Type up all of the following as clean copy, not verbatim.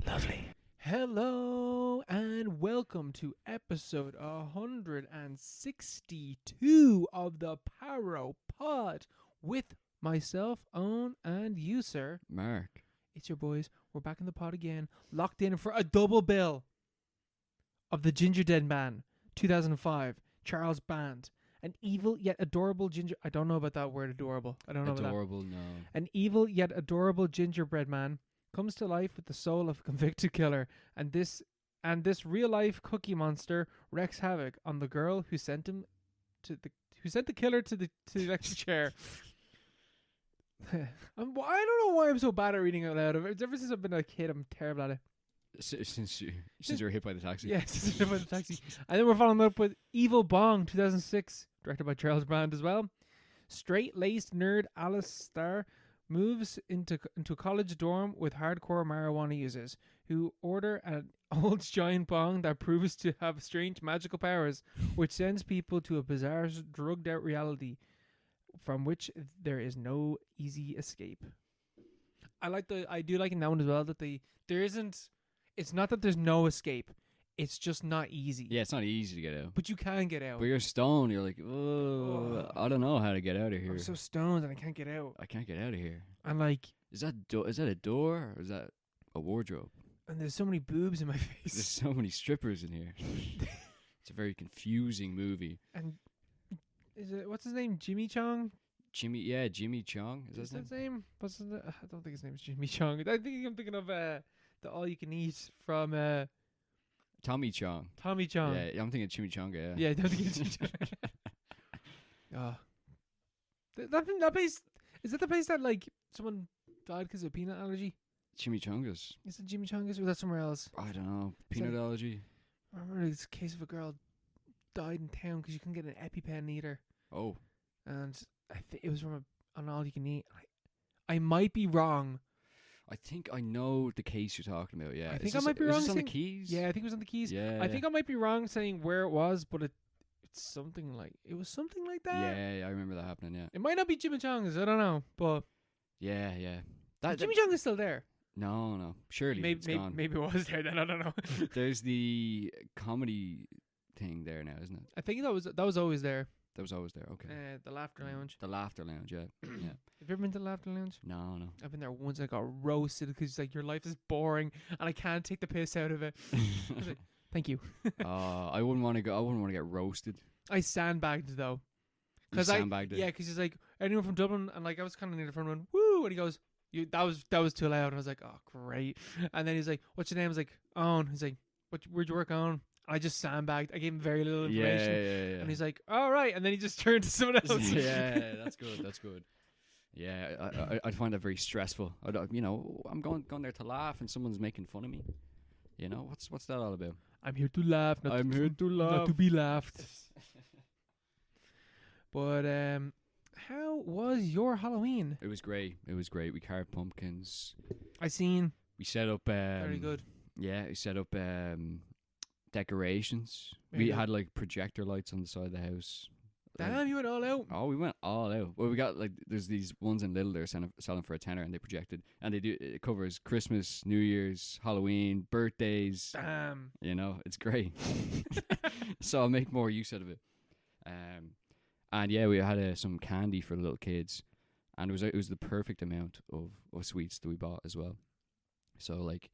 Lovely. Hello and welcome to episode 162 of the Paro Pod with myself, Owen, and you, sir. Mark. It's your boys. We're back in the pod again, locked in for a double bill of the Gingerdead Man, 2005, Charles Band. An evil yet adorable ginger... I don't know about that word, adorable. I don't know about that. Adorable, no. An evil yet adorable gingerbread man comes to life with the soul of a convicted killer, and this real life cookie monster wreaks havoc on the girl who sent the killer to the electric chair. I don't know why I'm so bad at reading out loud. Ever since I've been a kid, I'm terrible at it. Since you were hit by the taxi. Yeah, since I hit by the taxi. And then we're following up with Evil Bong, 2006, directed by Charles Band as well. Straight-laced nerd Alice Starr moves into a college dorm with hardcore marijuana users who order an old giant bong that proves to have strange magical powers, which sends people to a bizarre, drugged-out reality from which there is no easy escape. I do like in that one as well that it's not that there's no escape. It's just not easy. Yeah, it's not easy to get out. But you can get out. But you're stoned. You're like, oh, I don't know how to get out of here. I'm so stoned and I can't get out. I can't get out of here. And like... Is that a door or is that a wardrobe? And there's so many boobs in my face. There's so many strippers in here. It's a very confusing movie. And what's his name? Jimmy Chong? Jimmy Chong. Is that his name? I don't think his name is Jimmy Chong. I think I'm thinking of the All You Can Eat from Tommy Chong. Tommy Chong. Yeah, I'm thinking Chimichanga. Yeah. Yeah, I'm thinking Chimichanga. That place, is that the place that like someone died because of a peanut allergy? Chimichangas. Is it Jimmy Chongas or is that somewhere else? I don't know. Peanut allergy. I remember this case of a girl died in town because you couldn't get an EpiPen either. Oh. And I think it was from an All You Can Eat. I might be wrong. I think I know the case you're talking about. Yeah, I think I might be wrong. Is this on the Keys? Yeah, I think it was on the Keys. Yeah, I think I might be wrong saying where it was, but it was something like that. Yeah, I remember that happening. Yeah, it might not be Jimmy Chong's. I don't know, but yeah. Jimmy Chong is still there. No, surely it's gone. Maybe it was there then. I don't know. There's the comedy thing there now, isn't it? I think that was always there. That was always there. Okay. The Laughter Lounge. The Laughter Lounge. Yeah. Yeah. Have you ever been to the Laughter Lounge? No. I've been there once and I got roasted because like your life is boring and I can't take the piss out of it. I was like, thank you. I wouldn't want to go. I wouldn't want to get roasted. I sandbagged though. Sandbagged it? Yeah, because he's like anyone from Dublin and like I was kind of near the front one. Woo! And he goes, that was too loud. And I was like, oh great. And then he's like, what's your name? I was like, Owen. He's like, where'd you work on? I just sandbagged. I gave him very little information. Yeah. And he's like, all right. And then he just turned to someone else. Yeah, that's good. Yeah, I'd find that very stressful. I'm going there to laugh and someone's making fun of me. You know, what's that all about? I'm here to laugh. Not to be laughed. But how was your Halloween? It was great. We carved pumpkins. We set up... very good. Yeah, we set up... decorations. Very we good. had like projector lights on the side of the house. Damn, you went all out. Oh, we went all out. Well, we got like there's these ones in Lidl they're selling for $10 and they projected and it covers Christmas, New Year's, Halloween, birthdays. Damn. You know, it's great. So I'll make more use out of it. And yeah, we had some candy for the little kids, and it was the perfect amount of sweets that we bought as well. So like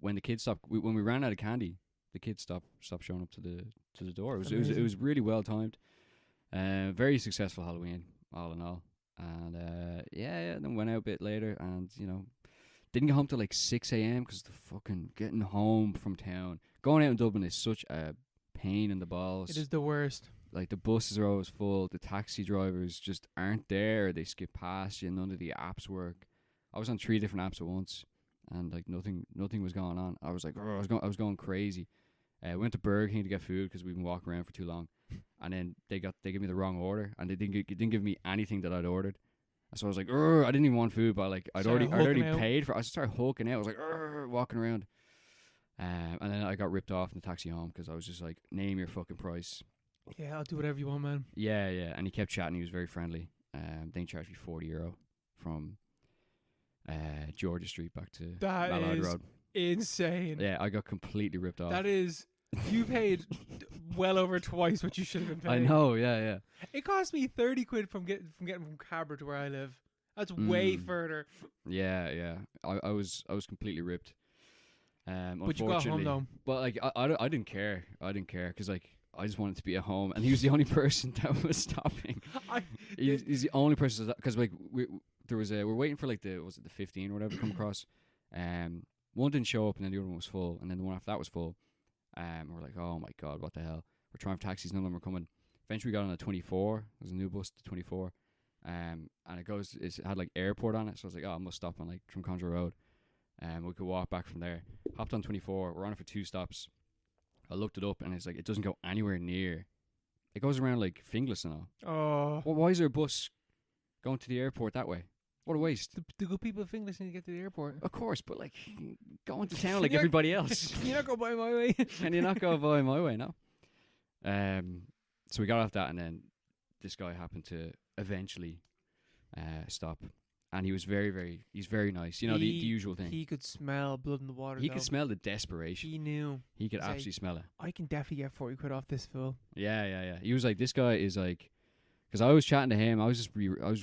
when the kids when we ran out of candy, the kids stopped showing up to the door. It was really well timed. Very successful Halloween, all in all. And then went out a bit later, and didn't get home till like 6 a.m. because the fucking getting home from town. Going out in Dublin is such a pain in the balls. It is the worst. Like the buses are always full. The taxi drivers just aren't there. They skip past you. None of the apps work. I was on 3 different apps at once, and like nothing was going on. I was like, I was going crazy. Went to Burger King to get food because we've been walking around for too long, and then they gave me the wrong order, and they didn't give me anything that I'd ordered. So I was like, I didn't even want food, but like I'd already paid for it. I started hulking out. I was like, walking around, and then I got ripped off in the taxi home because I was just like, name your fucking price. Yeah, I'll do whatever you want, man. Yeah, and he kept chatting. He was very friendly. Then he charged me €40. from Georgia Street back to That Mallard is Road. insane. Yeah, I got completely ripped off. That is, you paid well over twice what you should have been I paying. know, yeah. It cost me 30 quid from getting from Cabra to where I live. That's way Mm. further. Yeah. I was completely ripped. But you got home Unfortunately. though. But like I didn't care. I didn't care because like I just wanted to be at home, and he was the only person that was stopping. He's the only person because like we're waiting for like the 15 or whatever to come across. One didn't show up, and then the other one was full, and then the one after that was full. We're like, oh my god, what the hell? We're trying for taxis, none of them were coming. Eventually, we got on a 24. There's a new bus, the 24. And it had like airport on it, so I was like, oh, I must stop on like Drumcondra Road. We could walk back from there. Hopped on 24. We're on it for 2 stops. I looked it up, and it's like it doesn't go anywhere near. It goes around like Finglas and all. Oh. Well, why is there a bus going to the airport that way? What a waste. The good people of English need to get to the airport. Of course, but like going to town like You're- everybody else. Can you not go by my way? Can you not go by my way? No. So we got off that, and then this guy happened to eventually stop, and he was he's very nice. You know, the usual thing. He could smell blood in the water. He though. could smell the desperation. He knew. He could He's like, absolutely smell it. I can definitely get 40 quid off this fool. Yeah. He was like, this guy is like, because I was chatting to him. I was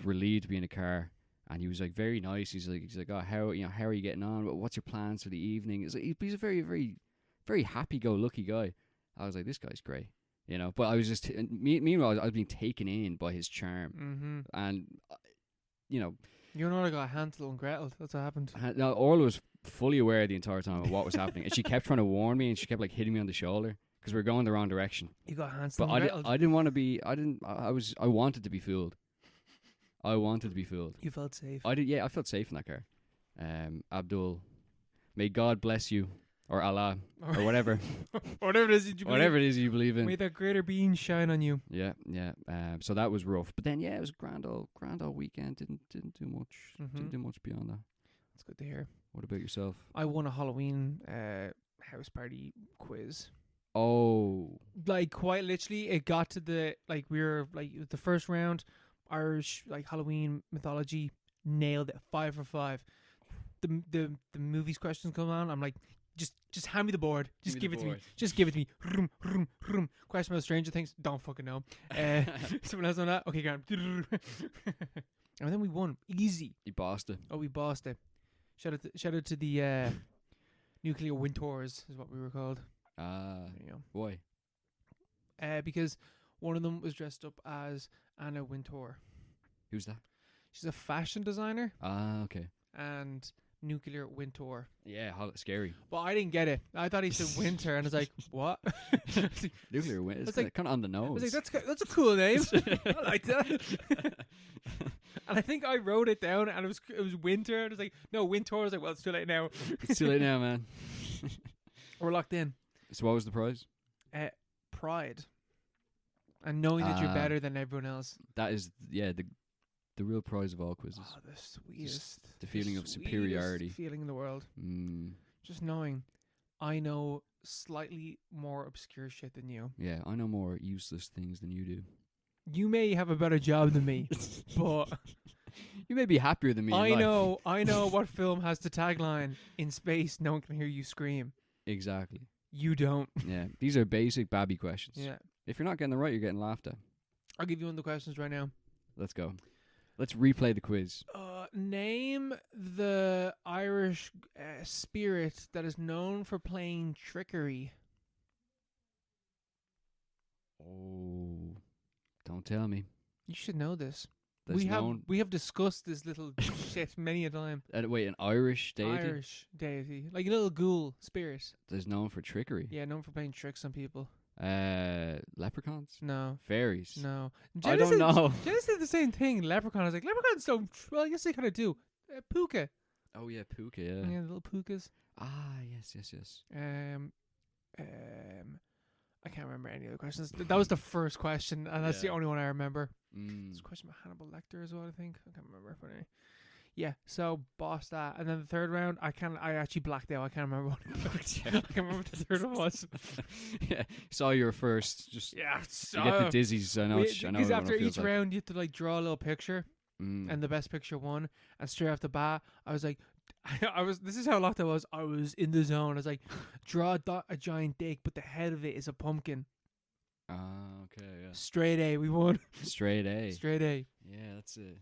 relieved to be in a car, and he was like very nice. He's like, oh, how are you getting on? What's your plans for the evening? He's a very, very, very happy-go-lucky guy. I was like, this guy's great, you know. But I was just meanwhile I was being taken in by his charm, and you know. You know, I got Hansel and Gretel. That's what happened. Now, Orla was fully aware the entire time of what was happening, and she kept trying to warn me, and she kept like hitting me on the shoulder because we were going the wrong direction. You got Hansel But and Gretel. I didn't want to be. I wanted to be fooled. I wanted to be fooled. You felt safe. I felt safe in that car. Abdul, may God bless you, or Allah, or whatever. Whatever it is you believe. Whatever it is you believe in. May that greater being shine on you. Yeah. So that was rough. But then, it was a grand old weekend. Didn't do much. Didn't do much beyond that. That's good to hear. What about yourself? I won a Halloween house party quiz. Oh. Like, quite literally, it got to the, like, we were, like, it was the first round, Irish, like, Halloween mythology, nailed it, 5 for 5. The movies questions come on, I'm like, just hand me the board. Just give it to me. Just give it to me. Rum, rum, rum. Question about Stranger Things. Don't fucking know. Someone else on that? Okay, Graham. And then we won. Easy. You bossed it. Oh, we bossed it. Shout out to the Nuclear Winters is what we were called. There you go. Why? Because one of them was dressed up as Anna Wintour. Who's that? She's a fashion designer. Okay. And Nuclear Wintour. Yeah, scary. But I didn't get it. I thought he said winter, and I was like, what? Nuclear winter. It's like- kind of on the nose. I was like, that's a cool name. I like that. And I think I wrote it down, and it was winter. And I was like, no, Wintour. I was like, well, it's too late now. It's too late now, man. We're locked in. So what was the prize? Pride. And knowing that you're better than everyone else. That is, the real prize of all quizzes. Oh, the sweetest. The feeling of superiority. Feeling in the world. Mm. Just knowing I know slightly more obscure shit than you. Yeah, I know more useless things than you do. You may have a better job than me, but you may be happier than me. I in life. I know what film has the tagline, "In space, no one can hear you scream." Exactly. You don't. Yeah, these are basic babby questions. Yeah. If you're not getting them right, you're getting laughed at. I'll give you one of the questions right now. Let's go. Let's replay the quiz. Name the Irish spirit that is known for playing trickery. Oh, don't tell me. You should know this. That's We have discussed this little shit many a time. Wait, an Irish deity? Irish deity, like a little ghoul spirit. That's known for trickery. Yeah, known for playing tricks on people. Leprechauns? No. Fairies? No. I don't know. Jenna said the same thing. Leprechaun. I was like, leprechauns don't. Well, yes, they kind of do. Puka. Oh yeah, Puka. Yeah, Yeah. little pukas. Ah, yes. I can't remember any other questions. That was the first question, and that's the Yeah. only one I remember. Mm. It's a question about Hannibal Lecter as well, I think. I can't remember. But anyway. Yeah, so boss that. And then the third round, I actually blacked out. I can't remember what I can't remember what the third one was. Yeah, saw your first. Just Yeah, you get the dizzies. I know. I know because what after it feels each like. round, you have to like draw a little picture. and the Best Picture won. And straight off the bat, I was like, this is how locked I was. I was in the zone. I was like, draw a giant dick, but the head of it is a pumpkin. Okay, yeah. Straight A, we won. Straight A. Straight A. Yeah, that's it.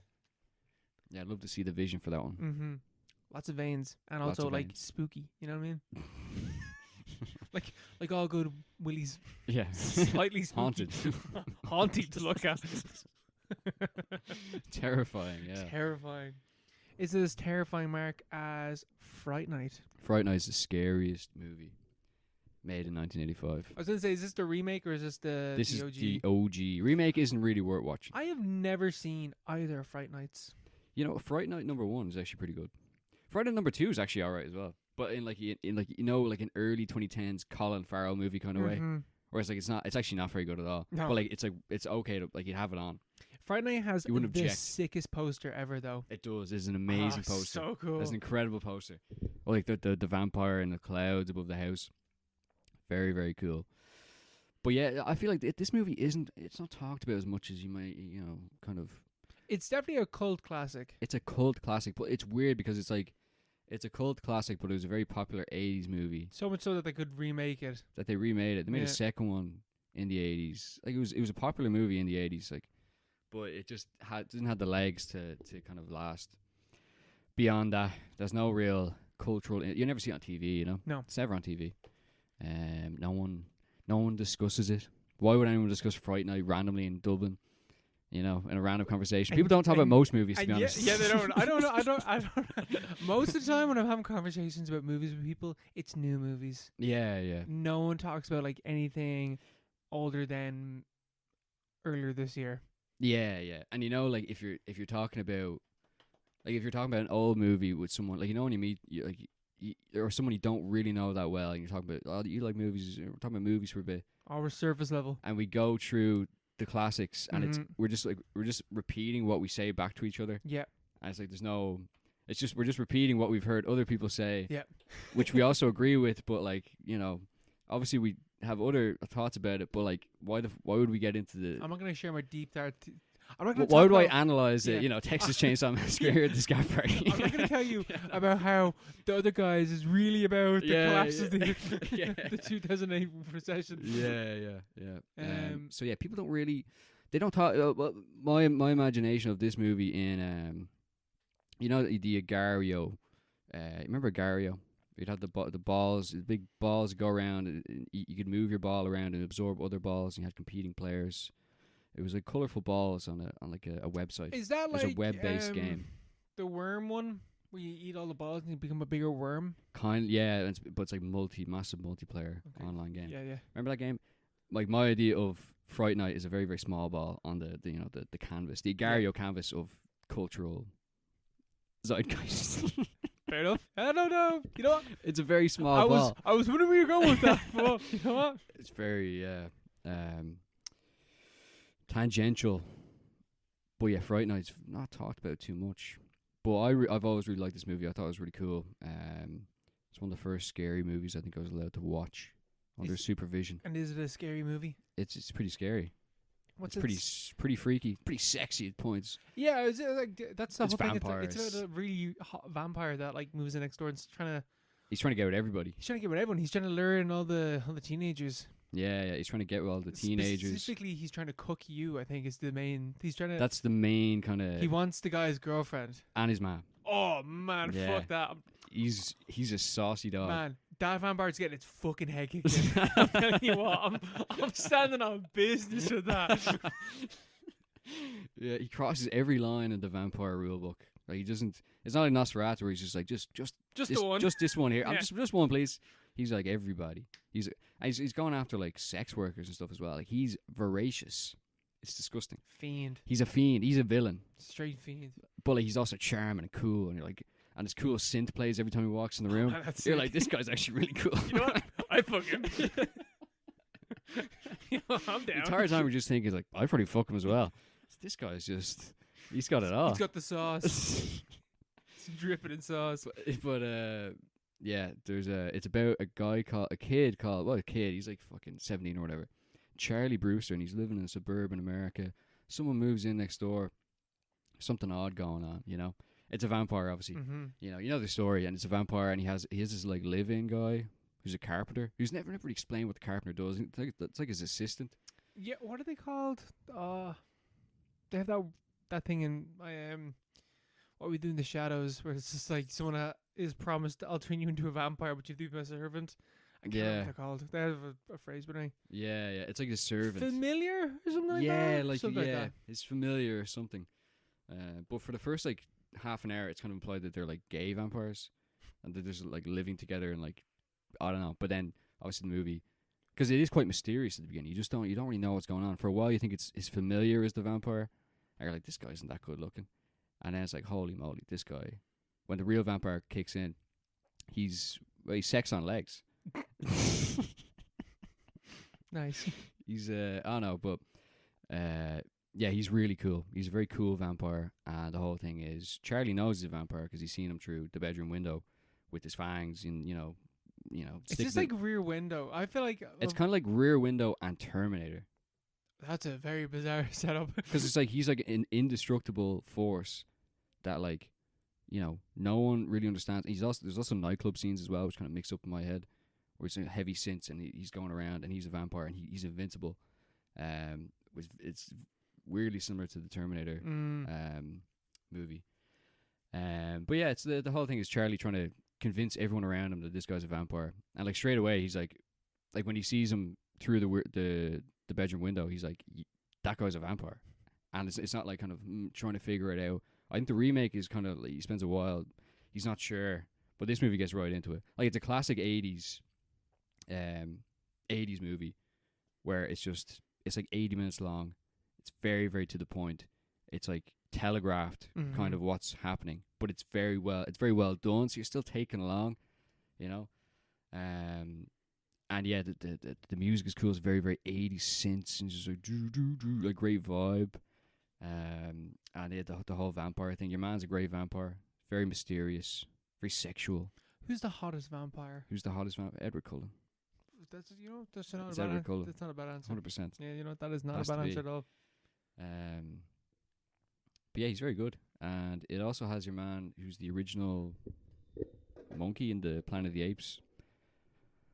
Yeah, I'd love to see the vision for that one. Mm-hmm. Lots of veins, and Lots also of like veins. spooky. You know what I mean? like all good willies. Yeah. Slightly spooky. Haunted. Haunting to look at. Terrifying, yeah. Terrifying. Is it as terrifying, Mark, as Fright Night? Fright Night is the scariest movie made in 1985. I was going to say, is this the remake or is this the This is OG? the OG. Remake isn't really worth watching. I have never seen either Fright Nights. You know, Fright Night #1 is actually pretty good. Fright Night #2 is actually alright as well. But in like an early 2010s Colin Farrell movie kind of way. Whereas like it's actually not very good at all. No. But like it's okay to like you have it on. Fright Night has You wouldn't the object. sickest poster ever, though. It does. It's an amazing poster. So cool. It's an incredible poster. Or like the vampire in the clouds above the house. Very, very cool. But yeah, I feel like this movie it's not talked about as much as you might, kind of. It's definitely a cult classic. It's a cult classic, but it's weird because it's a cult classic, but it was a very popular 80s movie So much so that they could remake it. that they remade it. They made Yeah. a second one in the 80s. Like it was a popular movie in the 80s, like, but it just didn't have the legs to kind of last. Beyond that, there's no real cultural. You never see it on TV, you know. No. It's never on TV. No one discusses it. Why would anyone discuss Fright Night randomly in Dublin? You know, in a random conversation. People don't talk about most movies, to be honest. Yeah, they don't. I don't know. I don't. Most of the time when I'm having conversations about movies with people, it's new movies. Yeah. No one talks about like anything older than earlier this year. Yeah. And like if you're talking about an old movie with someone, like when you meet or someone you don't really know that well, and you're talking about you like movies, we're talking about movies for a bit, Our surface level. and we go through the classics, and Mhm. we're just repeating what we say back to each other, Yeah. and it's like we're just repeating what we've heard other people say, Yeah. which we also agree with, but obviously we have other thoughts about it, but like why would we get into the I'm not going to share my deep thought. I'm not going to why would I about, analyze Yeah. it? Texas Chainsaw Massacre at this gap party. I'm not going to tell you about how the other guys is really about the collapse of the, Yeah. the 2008 recession. Yeah. So yeah, people they don't talk. My imagination of this movie in the Agario. Remember Agario? You'd have the balls, the big balls go around. And you could move your ball around and absorb other balls. And you had competing players. It was like colorful balls on a website. Is that It was like a web-based game. the worm one where you eat all the balls and you become a bigger worm? Yeah, but it's like massive multiplayer Okay. online game. Yeah. Remember that game? Like my idea of Fright Night is a very, very small ball on the canvas, the Agario canvas of cultural zeitgeist. Fair enough. I don't know. You know what? It's a very small ball. I was wondering where you're going with that. But you know what? It's very tangential. But yeah, Fright Night's not talked about too much. But I've always really liked this movie. I thought it was really cool. It's one of the first scary movies I think I was allowed to watch under supervision. And is it a scary movie? It's pretty scary. What's It's pretty freaky, pretty sexy at points. Yeah, is it like that's the It's whole thing. vampires. It's about a really hot vampire that like moves in next door and is He's trying to get with everybody. he's trying to get with everyone. He's trying to lure in all the teenagers. Yeah, he's trying to get with all the teenagers. Specifically, he's trying to cook you. I think is the main. He's trying to. That's the main kind he of. wants the guy's girlfriend. And his mom. Oh man, Yeah. fuck that. He's a saucy dog. Man, that vampire's getting its fucking head kicked in. I'm telling you what, I'm standing on business with that. Yeah, he crosses every line in the vampire rulebook. Like he doesn't. It's not like Nosferatu where he's just like just the one. just this one here. I'm Yeah. just one, please. He's like everybody. He's going after like sex workers and stuff as well. Like he's voracious. It's disgusting. Fiend. He's a fiend. He's a villain. Straight fiend. But like he's also charming and cool, and you're like, and his cool synth plays every time he walks in the room. Man, that's You're sick. like, this guy's actually really cool. You know what? I fuck him. You know, I'm The down. entire time we're just thinking like, I'd probably fuck him as well. This guy's just, he's got it all. He's got the sauce. It's dripping in sauce. But yeah, it's about a kid called, he's like fucking 17 or whatever, Charlie Brewster, and he's living in suburban America. Someone moves in next door, something odd going on. You know, it's a vampire, obviously. Mm-hmm. You know the story, and it's a vampire, and he has this like live-in guy who's a carpenter who's never really explained what the carpenter does. It's like his assistant. Yeah, what are they called? They have that thing in What We Do in the Shadows, where it's just like someone is promised, I'll turn you into a vampire, but you have to be my servant. I can't remember what they're called. They have a phrase, but I Yeah, it's like his servant. familiar or something like that. Yeah, like something like that. it's familiar or something. But for the first like half an hour, it's kind of implied that they're like gay vampires, and they're just like living together and like I don't know. But then obviously the movie, because it is quite mysterious at the beginning, you don't really know what's going on. For a while, you think it's familiar as the vampire, and you're like, this guy isn't that good looking, and then it's like, holy moly, this guy. When the real vampire kicks in, he's sex on legs. Nice. He's I don't know, but yeah, he's really cool. He's a very cool vampire, and the whole thing is Charlie knows he's a vampire because he's seen him through the bedroom window with his fangs, and you know. It's just like Rear Window. I feel like it's kind of like Rear Window and Terminator. That's a very bizarre setup. Because it's like he's like an indestructible force that like, no one really understands. There's also nightclub scenes as well, which kind of mix up in my head, where it's heavy synths and he's going around and he's a vampire and he's invincible. It's weirdly similar to the Terminator movie. But yeah, it's the whole thing is Charlie trying to convince everyone around him that this guy's a vampire, and like straight away he's like when he sees him through the bedroom window, he's like, that guy's a vampire, and it's not like kind of trying to figure it out. I think the remake is kind of like, he spends a while, he's not sure, but this movie gets right into it. Like it's a classic 80s movie where it's like 80 minutes long. It's very, very to the point. It's like telegraphed kind of what's happening, but it's very well done, so you're still taken along, and yeah, the music is cool. It's very, very 80s synths and just like like great vibe, and yeah, the whole vampire thing. Your man's a great vampire, very mysterious, very sexual. Who's the hottest vampire? Edward Cullen. That's that's not It's a bad Edward Cullen. That's not a bad answer. 100%. Yeah, that is not Has a bad to be. answer at all. But yeah, he's very good, and it also has your man who's the original monkey in the Planet of the Apes.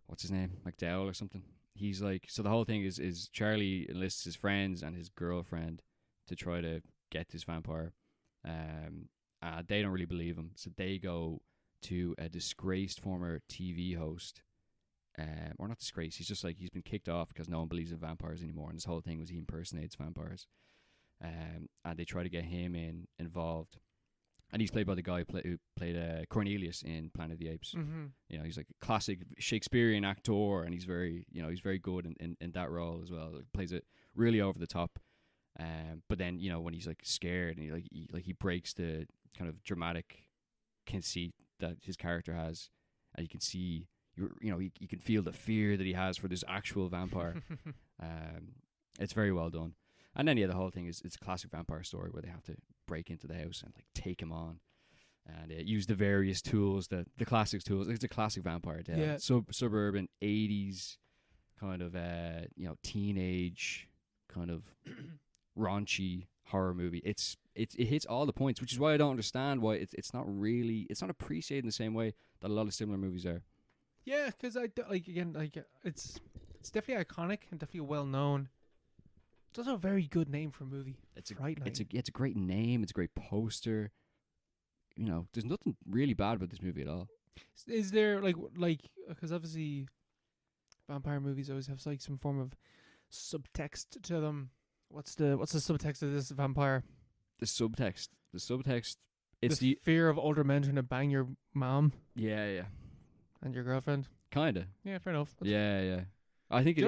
What's his name? McDowell or something. He's like, so the whole thing is Charlie enlists his friends and his girlfriend to try to get this vampire. They don't really believe him, so they go to a disgraced former TV host. Or not disgraced, he's just like, he's been kicked off because no one believes in vampires anymore, and this whole thing was he impersonates vampires. And they try to get him involved, and he's played by the guy who played Cornelius in Planet of the Apes. He's like a classic Shakespearean actor, and he's very good in that role as well. Like, plays it really over the top. But then when he's like scared and he breaks the kind of dramatic conceit that his character has, and you can see you can feel the fear that he has for this actual vampire. It's very well done. And then the whole thing is it's a classic vampire story where they have to break into the house and like take him on, and use the various tools, the classic tools. It's a classic vampire tale. Yeah. Suburban 80s kind of teenage kind of raunchy horror movie. It hits all the points, which is why I don't understand why it's not appreciated in the same way that a lot of similar movies are. Yeah, because it's definitely iconic and definitely well known. It's also a very good name for a movie. Fright Night. It's a great name. It's a great poster. There's nothing really bad about this movie at all. Is there because obviously vampire movies always have like some form of subtext to them. What's the subtext of this vampire? The subtext. It's the fear of older men trying to bang your mom. Yeah. And your girlfriend. Kinda. Yeah, fair enough. Yeah. I think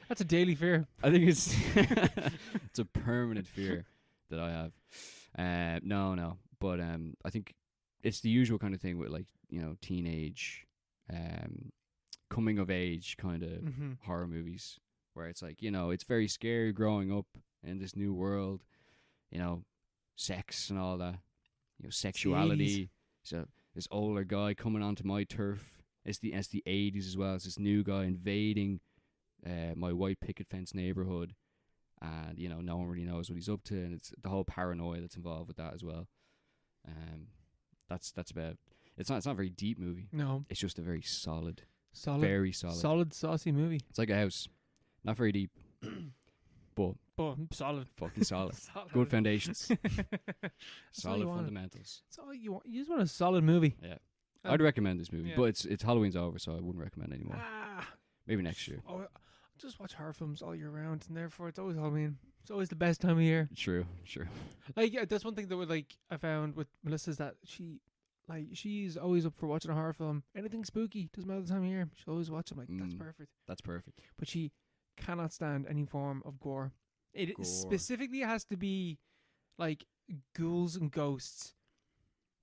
that's a daily fear. I think it's it's a permanent fear that I have. No, but I think it's the usual kind of thing with like teenage, coming of age kind of horror movies where it's like it's very scary growing up in this new world, sex and all that, sexuality. So this older guy coming onto my turf. It's the 80s as well. It's this new guy invading my white picket fence neighborhood, and no one really knows what he's up to, and it's the whole paranoia that's involved with that as well. That's about. It's not a very deep movie. No. It's just a very solid, Very saucy movie. It's like a house, not very deep, but solid. fucking solid. Good foundations. Solid fundamentals. That's all you want. You just want a solid movie. Yeah. I'd recommend this movie, but it's Halloween's over, so I wouldn't recommend anymore. Ah. Maybe next year. Oh, I just watch horror films all year round, and therefore it's always Halloween. It's always the best time of year. True. Like, yeah, that's one thing that I found with Melissa is that she's always up for watching a horror film. Anything spooky, doesn't matter the time of year. She'll always watch them. Like, that's perfect. That's perfect. But she cannot stand any form of gore. It specifically has to be like ghouls and ghosts.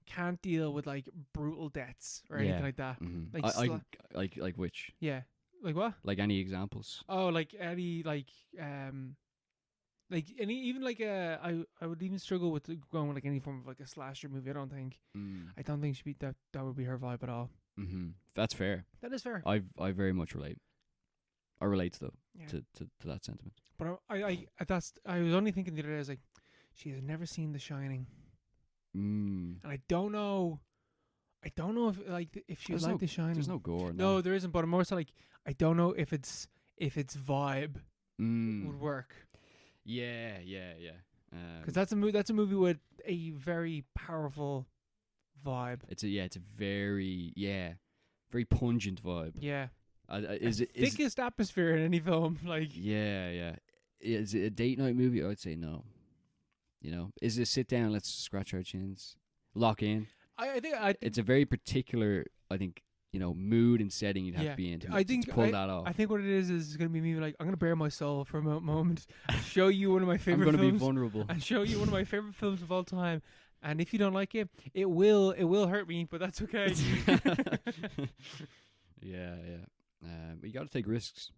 Can't deal with like brutal deaths or anything like that. Mm-hmm. Like which? Yeah. Like what? Like any examples? Oh, like any any even like I would even struggle with going with like any form of like a slasher movie. I don't think she'd be that would be her vibe at all. Mm-hmm. That's fair. That is fair. I very much relate. I relate though to that sentiment. But I was only thinking the other day. I was like, she has never seen The Shining. And I don't know if she would like The Shining. There's no gore. No, there isn't. But I'm more so like, I don't know if its vibe would work. Yeah. Because that's a movie with a very powerful vibe. It's a very pungent vibe. Yeah. Is it thickest atmosphere in any film? Like. Yeah. Is it a date night movie? I would say no. Is it sit down, let's scratch our chins, lock in? I think it's a very particular, I think, mood and setting you'd have to be in to pull that off. I think what it is going to be me like, I'm going to bare my soul for a moment, show you one of my favorite films. I'm going to be vulnerable. And show you one of my favorite films of all time. And if you don't like it, it will hurt me, but that's okay. Yeah. But you got to take risks.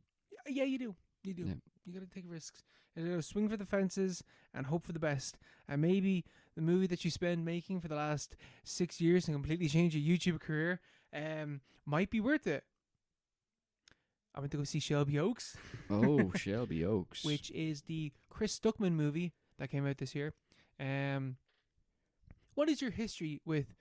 Yeah, you do. Yeah. You got to take risks. You got to swing for the fences and hope for the best. And maybe the movie that you spend making for the last 6 years and completely change your YouTube career might be worth it. I went to go see Shelby Oaks. Oh, Shelby Oaks. Which is the Chris Stuckman movie that came out this year. What is your history with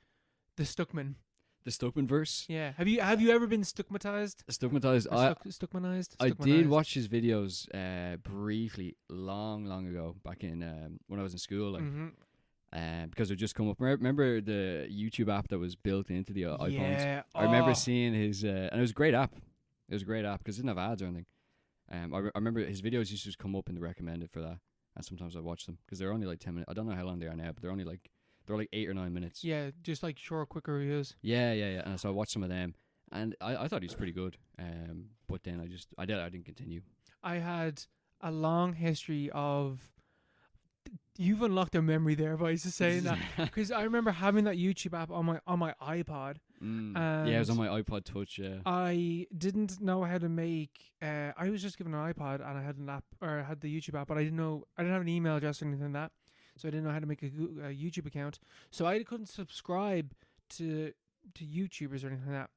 the Stuckman? The Stuckman verse? Yeah. Have you ever been stuckmatized? Stuckmanized? I did watch his videos briefly long ago, back in when I was in school, because it just come up. Remember the YouTube app that was built into the iPhones? Yeah. I remember seeing his, and it was a great app. It was a great app because it didn't have ads or anything. I remember his videos used to just come up in the recommended for that, and sometimes I watch them because they're only like 10 minutes. I don't know how long they are now, but they're like 8 or 9 minutes. Yeah, just like short, quick reviews. Yeah. And so I watched some of them, and I thought he was pretty good. But then I didn't continue. I had a long history of. You've unlocked a memory there by just saying that, because I remember having that YouTube app on my iPod. Yeah, it was on my iPod Touch. Yeah, I didn't know how to make. I was just given an iPod and I had an app, or I had the YouTube app, but I didn't have an email address or anything like that. So I didn't know how to make a YouTube account. So I couldn't subscribe to YouTubers or anything like that.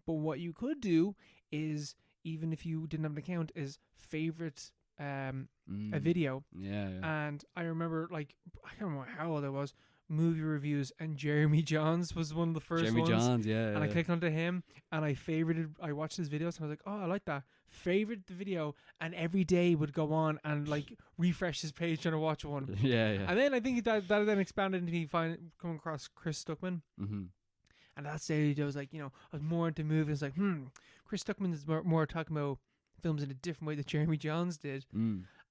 But what you could do is, even if you didn't have an account, is favorite a video. Yeah. And I remember, like, I can't remember how old I was, movie reviews, and Jeremy Johns was one of the first ones. Jeremy Johns, yeah. And I clicked onto him and I watched his videos and I was like, oh, I like that. Favorite the video, and every day would go on and like refresh his page trying to watch one. Yeah. And then I think that then expanded into me coming across Chris Stuckman. Mm-hmm. And at that stage I was like, I was more into movies. Like, Chris Stuckman is more talking about films in a different way that Jeremy Johns did.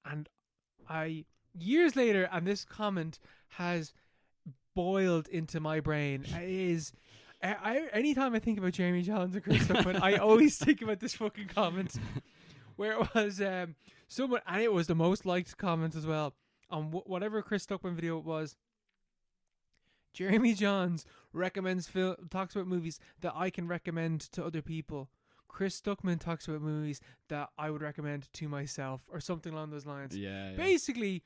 And years later, and this comment has boiled into my brain, is anytime I think about Jeremy Johns and Chris Stuckman, I always think about this fucking comment where it was someone, and it was the most liked comment as well on whatever Chris Stuckman video it was. Jeremy Johns talks about movies that I can recommend to other people. Chris Stuckman talks about movies that I would recommend to myself, or something along those lines. Yeah. Basically,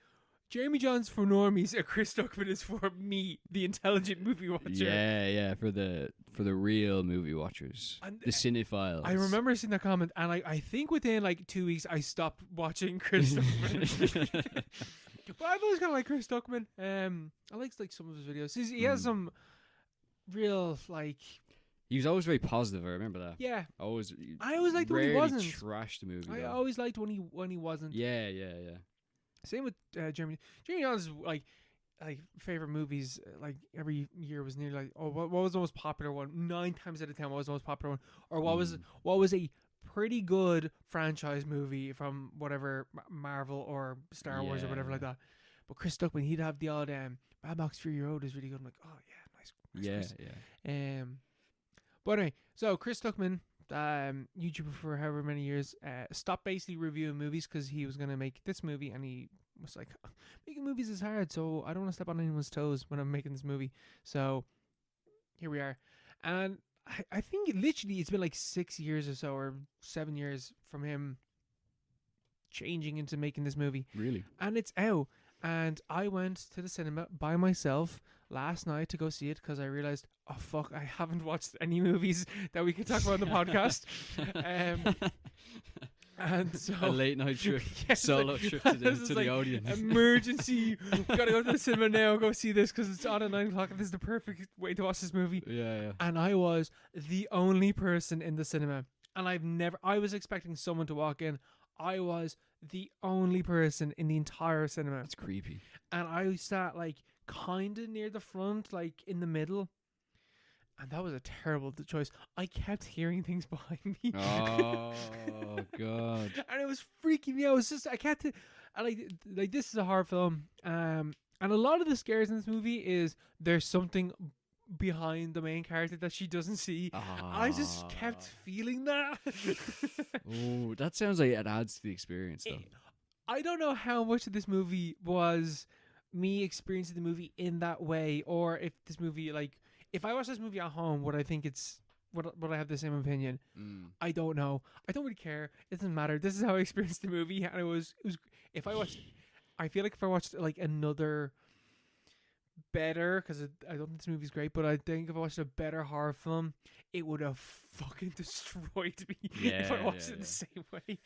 Jeremy John's for normies, and Chris Stuckman is for me, the intelligent movie watcher. Yeah, for the real movie watchers, And the cinephiles. I remember seeing that comment, and I think within like 2 weeks I stopped watching Chris Stuckman. But I've always kind of liked Chris Stuckman. I like some of his videos. He has some real like. He was always very positive. I remember that. Yeah. I always liked when he wasn't. Trashed the movie. I always liked when he wasn't. Yeah. Same with Jeremy. Jeremy John's like favorite movies. Like every year was nearly like, oh, what was the most popular one? 9 times out of 10, what was the most popular one? Or what was a pretty good franchise movie from whatever Marvel or Star Wars or whatever like that. But Chris Stuckman, he'd have the odd Mad Max Fury Road is really good. I'm like, oh yeah, nice. Yeah. But anyway, so Chris Stuckman, YouTuber for however many years, stopped basically reviewing movies because he was gonna make this movie, and he was like, making movies is hard, so I don't want to step on anyone's toes when I'm making this movie. So here we are, and I think literally it's been like 6 years or so, or 7 years from him changing into making this movie. Really? And it's out. And I went to the cinema by myself last night to go see it because I realized, oh fuck, I haven't watched any movies that we could talk about on the podcast. And so a late night trip, yes, solo trip to the audience. Emergency! Gotta go to the cinema now. Go see this because it's on at 9 o'clock. And this is the perfect way to watch this movie. Yeah. And I was the only person in the cinema, and I was expecting someone to walk in. I was the only person in the entire cinema. That's creepy. And I sat like kind of near the front, like in the middle. And that was a terrible choice. I kept hearing things behind me. Oh god! And it was freaking me out. It was just like this is a horror film. And a lot of the scares in this movie is there's something behind the main character that she doesn't see. I just kept feeling that. Oh, that sounds like it adds to the experience, though. I don't know how much of this movie was me experiencing the movie in that way, or if this movie, like, if I watch this movie at home, would I think would I have the same opinion? I don't know. I don't really care. It doesn't matter. This is how I experienced the movie, and it was. I feel like if I watched like another better, because I don't think this movie's great, but I think if I watched a better horror film, it would have fucking destroyed me if I watched it the same way.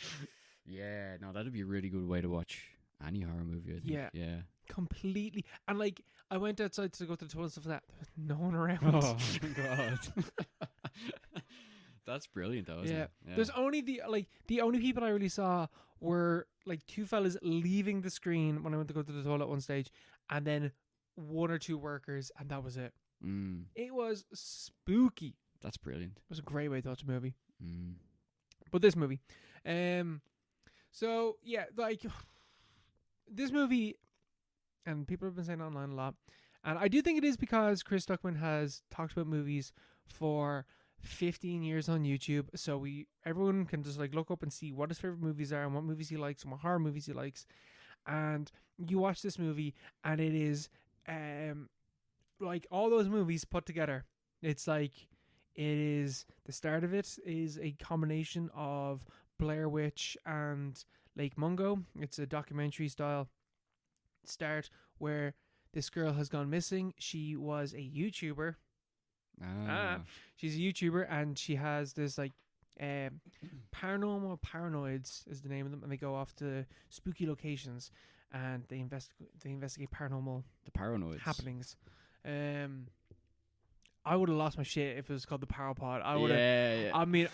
Yeah, no, that'd be a really good way to watch any horror movie, I think. Yeah. Completely. And like, I went outside to go to the toilet and stuff like that. There was no one around. Oh my god. That's brilliant though, isn't it? Yeah. There's only the only people I really saw were like 2 fellas leaving the screen when I went to go to the toilet at one stage, and then 1 or 2 workers, and that was it. It was spooky. That's brilliant. It was a great way to watch a movie. But this movie, so yeah, like this movie, and people have been saying it online a lot, and I do think it is because Chris Stuckman has talked about movies for 15 years on YouTube, so everyone can just like look up and see what his favorite movies are and what movies he likes and what horror movies he likes, and you watch this movie and it is like all those movies put together. It's like it is the start of it is a combination of Blair Witch and Lake Mungo. It's a documentary style start where this girl has gone missing. She was a YouTuber. She's a YouTuber, and she has this like paranormal paranoids is the name of them, and they go off to spooky locations and they investigate paranormal happenings. I would have lost my shit if it was called the Power Pod. I would have. Yeah. I mean,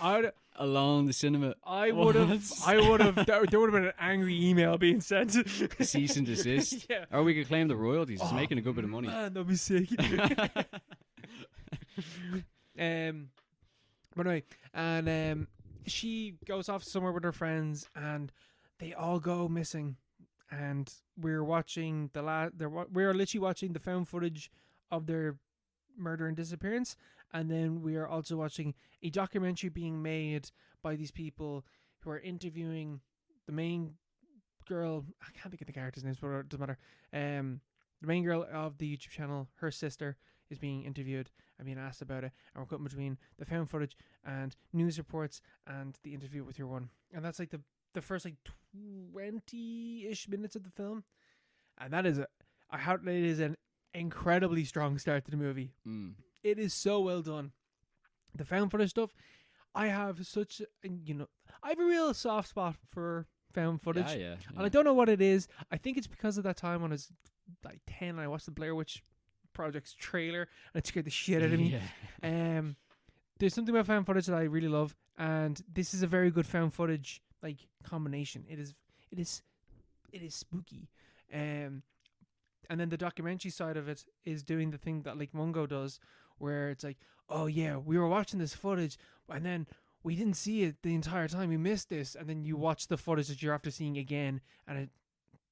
along the cinema. I would have. There would have been an angry email being sent. Cease and desist. Yeah. Or we could claim the royalties. It's making a good bit of money. Man, that'd be sick. But anyway, and she goes off somewhere with her friends, and they all go missing. And we're watching we're literally watching the found footage of their murder and disappearance, and then we are also watching a documentary being made by these people who are interviewing the main girl. I can't think of the character's names, but it doesn't matter. The main girl of the YouTube channel, her sister, is being interviewed and being asked about it, and we're cutting between the found footage and news reports and the interview with your one, and that's like the first like 20-ish minutes of the film. and that is it is an incredibly strong start to the movie. It is so well done. The found footage stuff, I have I have a real soft spot for found footage. Yeah. And I don't know what it is. I think it's because of that time when I was like 10 and I watched the Blair Witch Project's trailer and it scared the shit out of me. Yeah. There's something about found footage that I really love, and this is a very good found footage like combination. It is spooky. And then the documentary side of it is doing the thing that like Mungo does, where it's like, oh yeah, we were watching this footage and then we didn't see it the entire time. We missed this, and then you watch the footage that you're after seeing again, and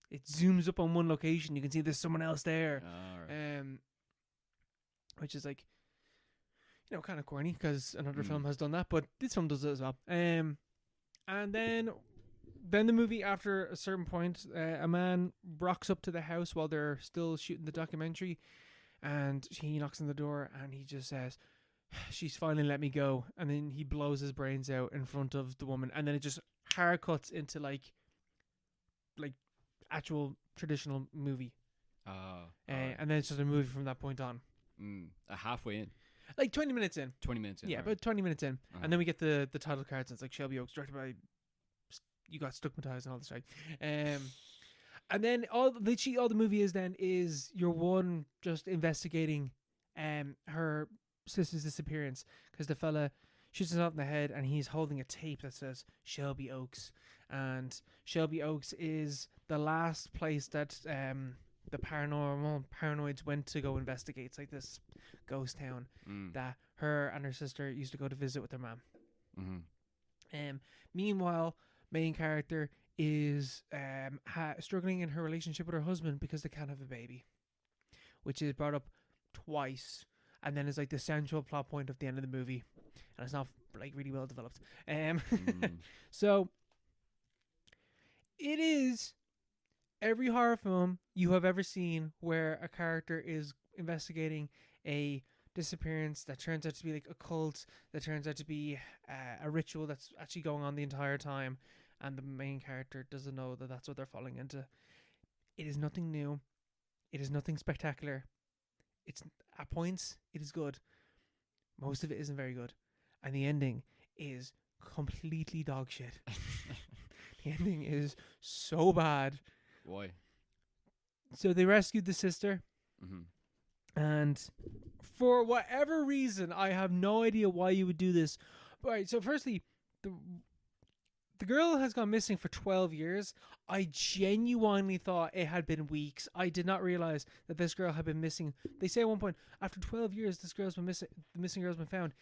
it zooms up on one location. You can see there's someone else there, Right. which is like, kind of corny because another film has done that, but this film does it as well. And then the movie, after a certain point, a man rocks up to the house while they're still shooting the documentary, and he knocks on the door and he just says, she's finally let me go, and then he blows his brains out in front of the woman, and then it just hard cuts into like actual traditional movie. And then it's just a movie from that point on. Halfway in. Like 20 minutes in. 20 minutes in. Yeah, right. about 20 minutes in. And then we get the title cards, and it's like Shelby Oaks, directed by You Got Stigmatized and all this, right? And then all the movie is your one just investigating her sister's disappearance, because the fella shoots himself in the head and he's holding a tape that says Shelby Oaks, and Shelby Oaks is the last place that the paranoids went to go investigate. It's like this ghost town that her and her sister used to go to visit with their mom. Meanwhile, main character is struggling in her relationship with her husband because they can't have a baby, which is brought up twice, and then is like the central plot point of the end of the movie, and it's not like really well developed. So it is every horror film you have ever seen where a character is investigating a disappearance that turns out to be like a cult, that turns out to be a ritual that's actually going on the entire time, and the main character doesn't know that that's what they're falling into. It is nothing new. It is nothing spectacular. It's at points it is good. Most of it isn't very good, and the ending is completely dog shit. The ending is so bad. Why? So they rescued the sister, and for whatever reason, I have no idea why you would do this. Right. So firstly, the girl has gone missing for 12 years. I genuinely thought it had been weeks. I did not realize that this girl had been missing. They say at one point, after 12 years, this girl's been missing. The missing girl's been found.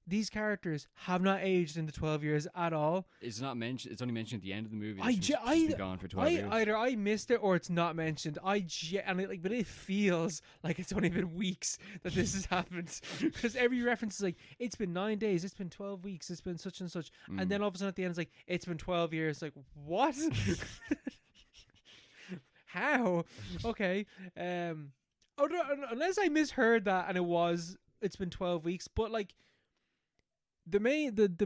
These characters have not aged in the 12 years at all. It's not mentioned. It's only mentioned at the end of the movie. She's been gone for 12 years. Either I missed it or it's not mentioned. But it feels like it's only been weeks that this has happened, because every reference is like, it's been 9 days, it's been 12 weeks, it's been such and such, and then all of a sudden at the end it's like, it's been 12 years. Like, what? How? Okay. Unless I misheard that and it's been 12 weeks, but like, the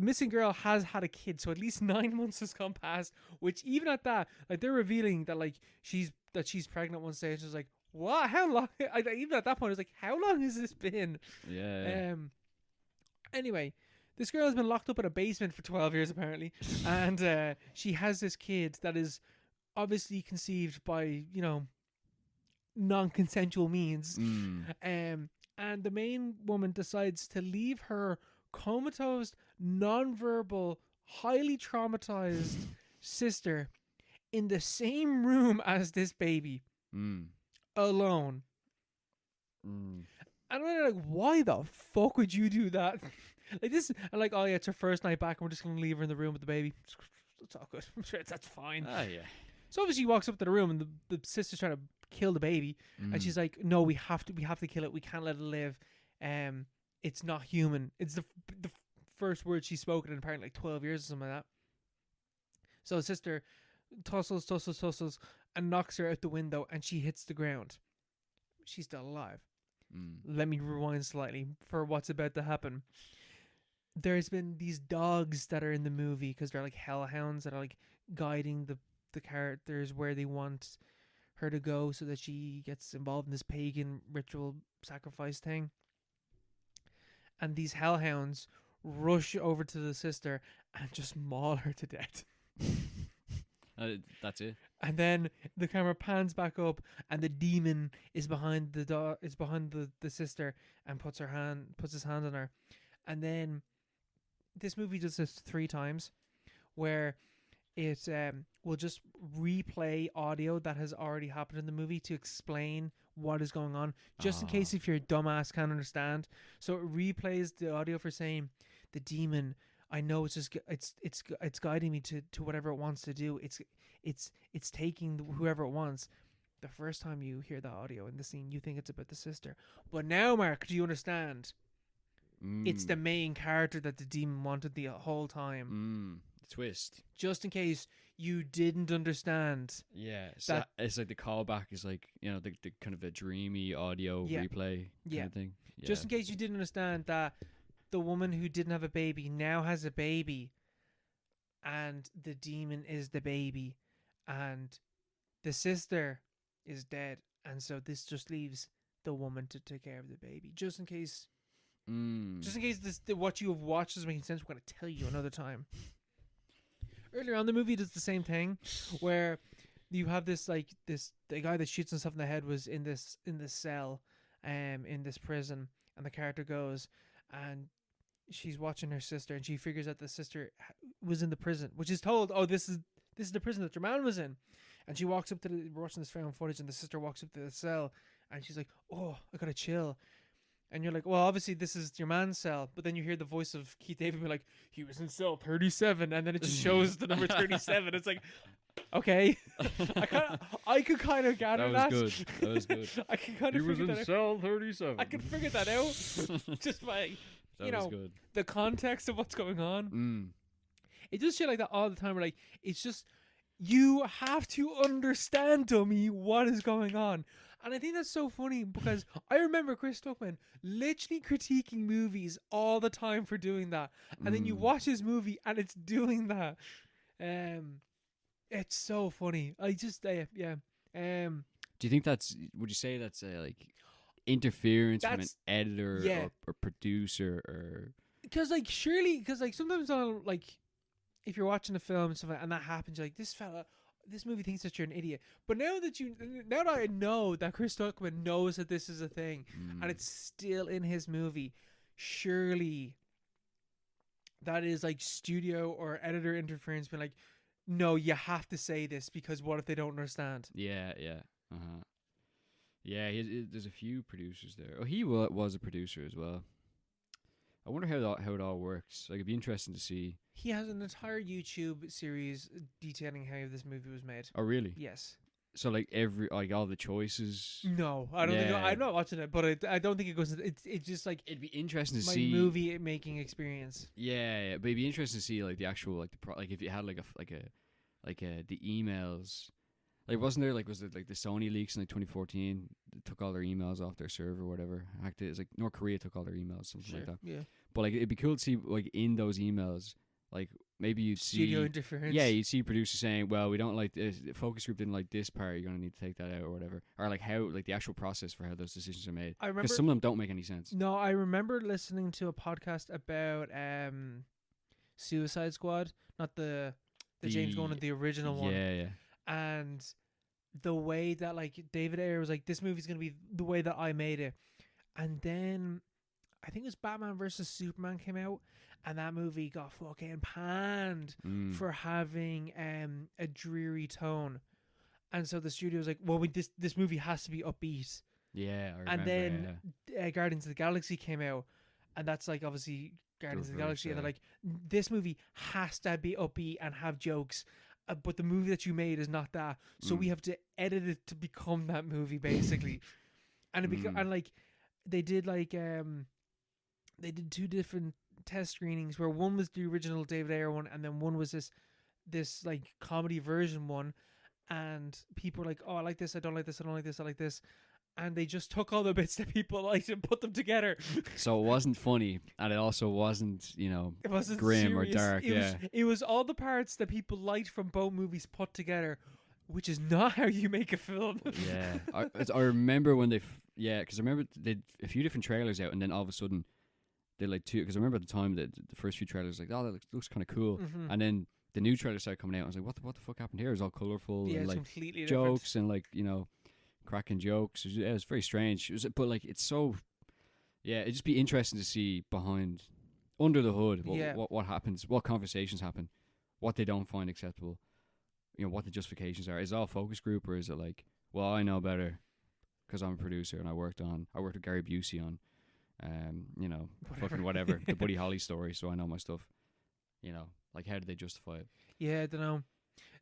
missing girl has had a kid, so at least 9 months has gone past, which even at that, like, they're revealing that like she's pregnant one stage. It's like, what? How long? Even at that point, it's like, how long has this been? Yeah. Anyway, this girl has been locked up in a basement for 12 years apparently, and she has this kid that is obviously conceived by non-consensual means. And the main woman decides to leave her comatose, non-verbal, highly traumatized sister in the same room as this baby, alone. And I'm like, why the fuck would you do that? Like this, and like, oh yeah, it's her first night back, and we're just gonna leave her in the room with the baby. It's all good. I'm sure that's fine. Yeah. So obviously, she walks up to the room, and the sister's trying to kill the baby, and she's like, "No, we have to kill it. We can't let it live. It's not human." It's the first word she's spoken in apparently like 12 years or something like that. So his sister tussles and knocks her out the window, and she hits the ground. She's still alive. Let me rewind slightly for what's about to happen. There's been these dogs that are in the movie because they're like hellhounds that are like guiding the characters where they want her to go so that she gets involved in this pagan ritual sacrifice thing. And these hellhounds rush over to the sister and just maul her to death. That's it. And then the camera pans back up, and the demon is behind the sister and puts his hand on her. And then this movie does this 3 times, where it will just replay audio that has already happened in the movie to explain what is going on, just in case if you're a dumbass can't understand. So it replays the audio for saying, the demon, I know it's just it's guiding me to whatever it wants to do. It's taking whoever it wants. The first time you hear the audio in the scene, you think it's about the sister, but now, Mark, do you understand? It's the main character that the demon wanted the whole time. Twist. Just in case you didn't understand. Yeah, so it's like the callback is like, you know, the kind of a dreamy audio replay kind of thing. Yeah. Just in case you didn't understand that the woman who didn't have a baby now has a baby, and the demon is the baby, and the sister is dead, and so this just leaves the woman to take care of the baby. Just in case what you have watched is making sense, we're going to tell you another time. Earlier on, the movie does the same thing, where you have the guy that shoots himself in the head was in this cell, in this prison, and the character goes, and she's watching her sister, and she figures out the sister was in the prison, which is told, oh, this is the prison that your man was in, and she walks up to we're watching this found footage, and the sister walks up to the cell, and she's like, oh, I gotta chill. And you're like, well, obviously this is your man's cell. But then you hear the voice of Keith David be like, he was in cell 37. And then it just shows the number 37. It's like, okay. I could kind of gather that. That was good. I could kind of figure that out. He was in cell 37. I could figure that out. Just by, good. The context of what's going on. It does shit like that all the time. Where like, it's just, you have to understand, dummy, what is going on. And I think that's so funny because I remember Chris Stuckman literally critiquing movies all the time for doing that. And then you watch his movie and it's doing that. It's so funny. I just, Do you think would you say that's like interference from an editor or producer or? Because like, surely, because like sometimes I'll like, if you're watching a film and stuff like, and that happens, you're like, this movie thinks that you're an idiot. But now that I know that Chris Stuckman knows that this is a thing and it's still in his movie, surely that is like studio or editor interference being like, no, you have to say this because what if they don't understand? Yeah. Yeah, there's a few producers there. Oh, he was a producer as well. I wonder how it all works. Like, it'd be interesting to see. He has an entire YouTube series detailing how this movie was made. Oh, really? Yes. So, like, all the choices. No, I don't think. I'm not watching it, but I don't think it goes. It's just like it'd be interesting to my see movie making experience. Yeah, but it'd be interesting to see like the actual like if you had the emails. Like, wasn't there was it like the Sony leaks in like 2014? They took all their emails off their server or whatever. Hacked it. It's like North Korea took all their emails, something like that. Yeah. But like, it'd be cool to see like in those emails, like maybe you'd studio see interference. Yeah, you'd see producers saying, "Well, we don't like this. The focus group didn't like this part. You're gonna need to take that out or whatever." Or like how like the actual process for how those decisions are made. I remember because some of them don't make any sense. No, I remember listening to a podcast about Suicide Squad, not the James Gunn, the original one. Yeah. And the way that like David Ayer was like, this movie's gonna be the way that I made it, and then I think it was Batman versus Superman came out, and that movie got fucking panned for having a dreary tone, and so the studio was like, well, this movie has to be upbeat. Yeah, I remember, and then Guardians of the Galaxy came out, and that's like obviously Guardians of the Galaxy, and they're like, this movie has to be upbeat and have jokes. But the movie that you made is not that, so we have to edit it to become that movie, basically. And and like they did 2 different test screenings where one was the original David Ayer one, and then one was this like comedy version one. And people were like, "Oh, I like this. I don't like this. I don't like this. I like this." And they just took all the bits that people liked and put them together. So it wasn't funny, and it also wasn't, it wasn't grim serious. or dark. It was all the parts that people liked from both movies put together which is not how you make a film. Yeah, I remember when because I remember they had a few different trailers out, and then all of a sudden they like two. Because I remember at the time that the first few trailers like, oh, that looks kind of cool, Mhm. and then the new trailer started coming out. I was like, what the fuck happened here? It was all colorful Yeah, and it's like completely jokes and like cracking jokes. It was very strange. But like it's so. Yeah, it'd just be interesting to see under the hood, what happens, what conversations happen, what they don't find acceptable, what the justifications are. Is it all focus group, or is it like, well, I know better because I'm a producer and I worked with Gary Busey on, fucking whatever, the Buddy Holly story, so I know my stuff. Like how do they justify it? Yeah, I don't know.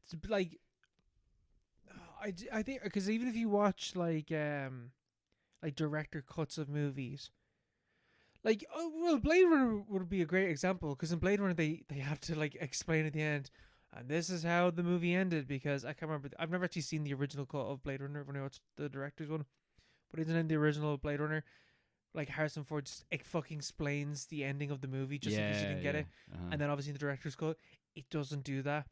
It's like, I think because even if you watch like director cuts of movies. Like, Blade Runner would be a great example because in Blade Runner they have to like explain at the end, and this is how the movie ended because I can't remember. I've never actually seen the original cut of Blade Runner when I watched the director's one, but isn't in the original Blade Runner, like Harrison Ford just fucking explains the ending of the movie just in case you didn't get it, and then obviously in the director's cut it doesn't do that,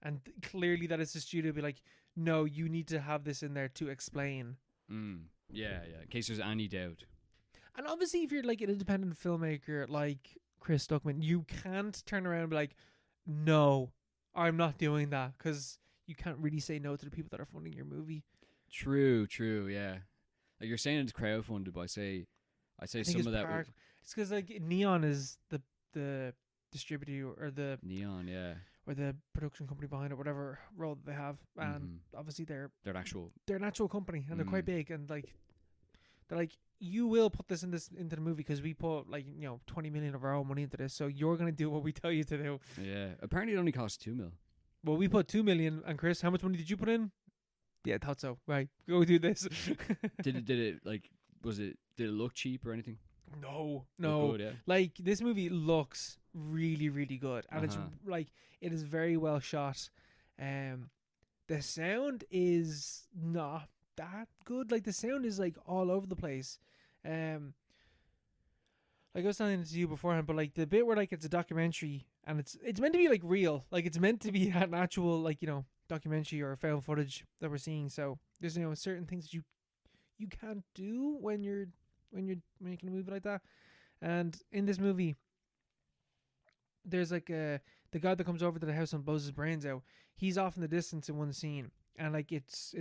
and clearly that is the studio be like, no, you need to have this in there to explain. Yeah, in case there's any doubt. And obviously, if you're like an independent filmmaker like Chris Stuckman, you can't turn around and be like, no, I'm not doing that, because you can't really say no to the people that are funding your movie. True, yeah. Like you're saying it's crowdfunded, but I say some of that. It's because like Neon is the distributor or the Neon, yeah, or the production company behind it, whatever role that they have, and obviously they're an actual company, and they're quite big, and like they're like, you will put this into the movie because we put like 20 million of our own money into this, so you're gonna do what we tell you to do. Yeah, apparently it only cost $2 million. Well, we put 2 million, and Chris, how much money did you put in? Yeah, I thought so. Right, go do this. Did it did it look cheap or anything? No. Good, yeah. Like this movie looks really, really good, and it's like it is very well shot. The sound is not that good. Like the sound is like all over the place. Like I was telling to you beforehand, but like the bit where like it's a documentary and it's meant to be like real, like it's meant to be an actual like documentary or found footage that we're seeing. So there's certain things that you can't do when you're making a movie like that. And in this movie, there's like the guy that comes over to the house and blows his brains out. He's off in the distance in one scene, and like it's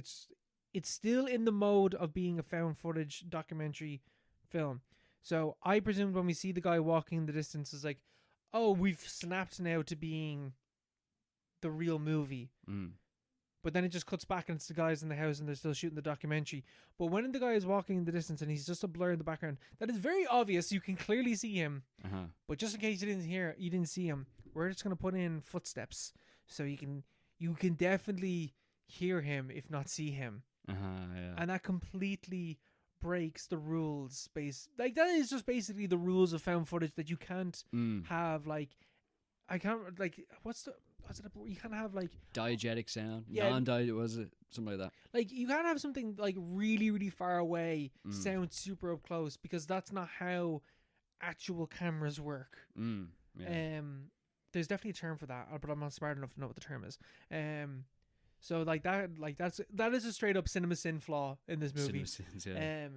still in the mode of being a found footage documentary film. So I presumed when we see the guy walking in the distance, is like, oh, we've snapped now to being the real movie. But then it just cuts back and it's the guys in the house and they're still shooting the documentary. But when the guy is walking in the distance and he's just a blur in the background, that is very obvious. You can clearly see him. But just in case you didn't see him, we're just gonna put in footsteps so you can definitely hear him if not see him. Yeah. And that completely breaks the rules. Like that is just basically the rules of found footage, that you can't have like, I can't like you can't have like diegetic sound, non-diegetic, was it something like that? Like you can't have something like really, really far away sound super up close, because that's not how actual cameras work. There's definitely a term for that, but I'm not smart enough to know what the term is. So like that is a straight up cinema sin flaw in this movie. Cinema sins, yeah.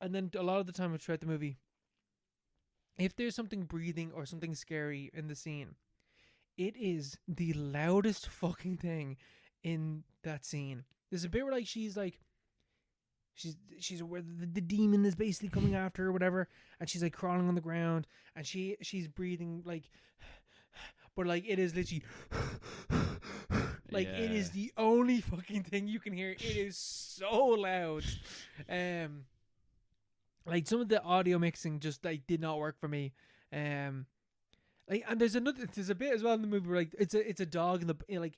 And then a lot of the time throughout the movie, if there's something breathing or something scary in the scene, it is the loudest fucking thing in that scene. There's a bit where like she's aware that the demon is basically coming after her or whatever, and she's like crawling on the ground and she's breathing like, but like it is literally like it is the only fucking thing you can hear. It is so loud. Like some of the audio mixing just like did not work for me. Like, and there's a bit as well in the movie where like it's a dog like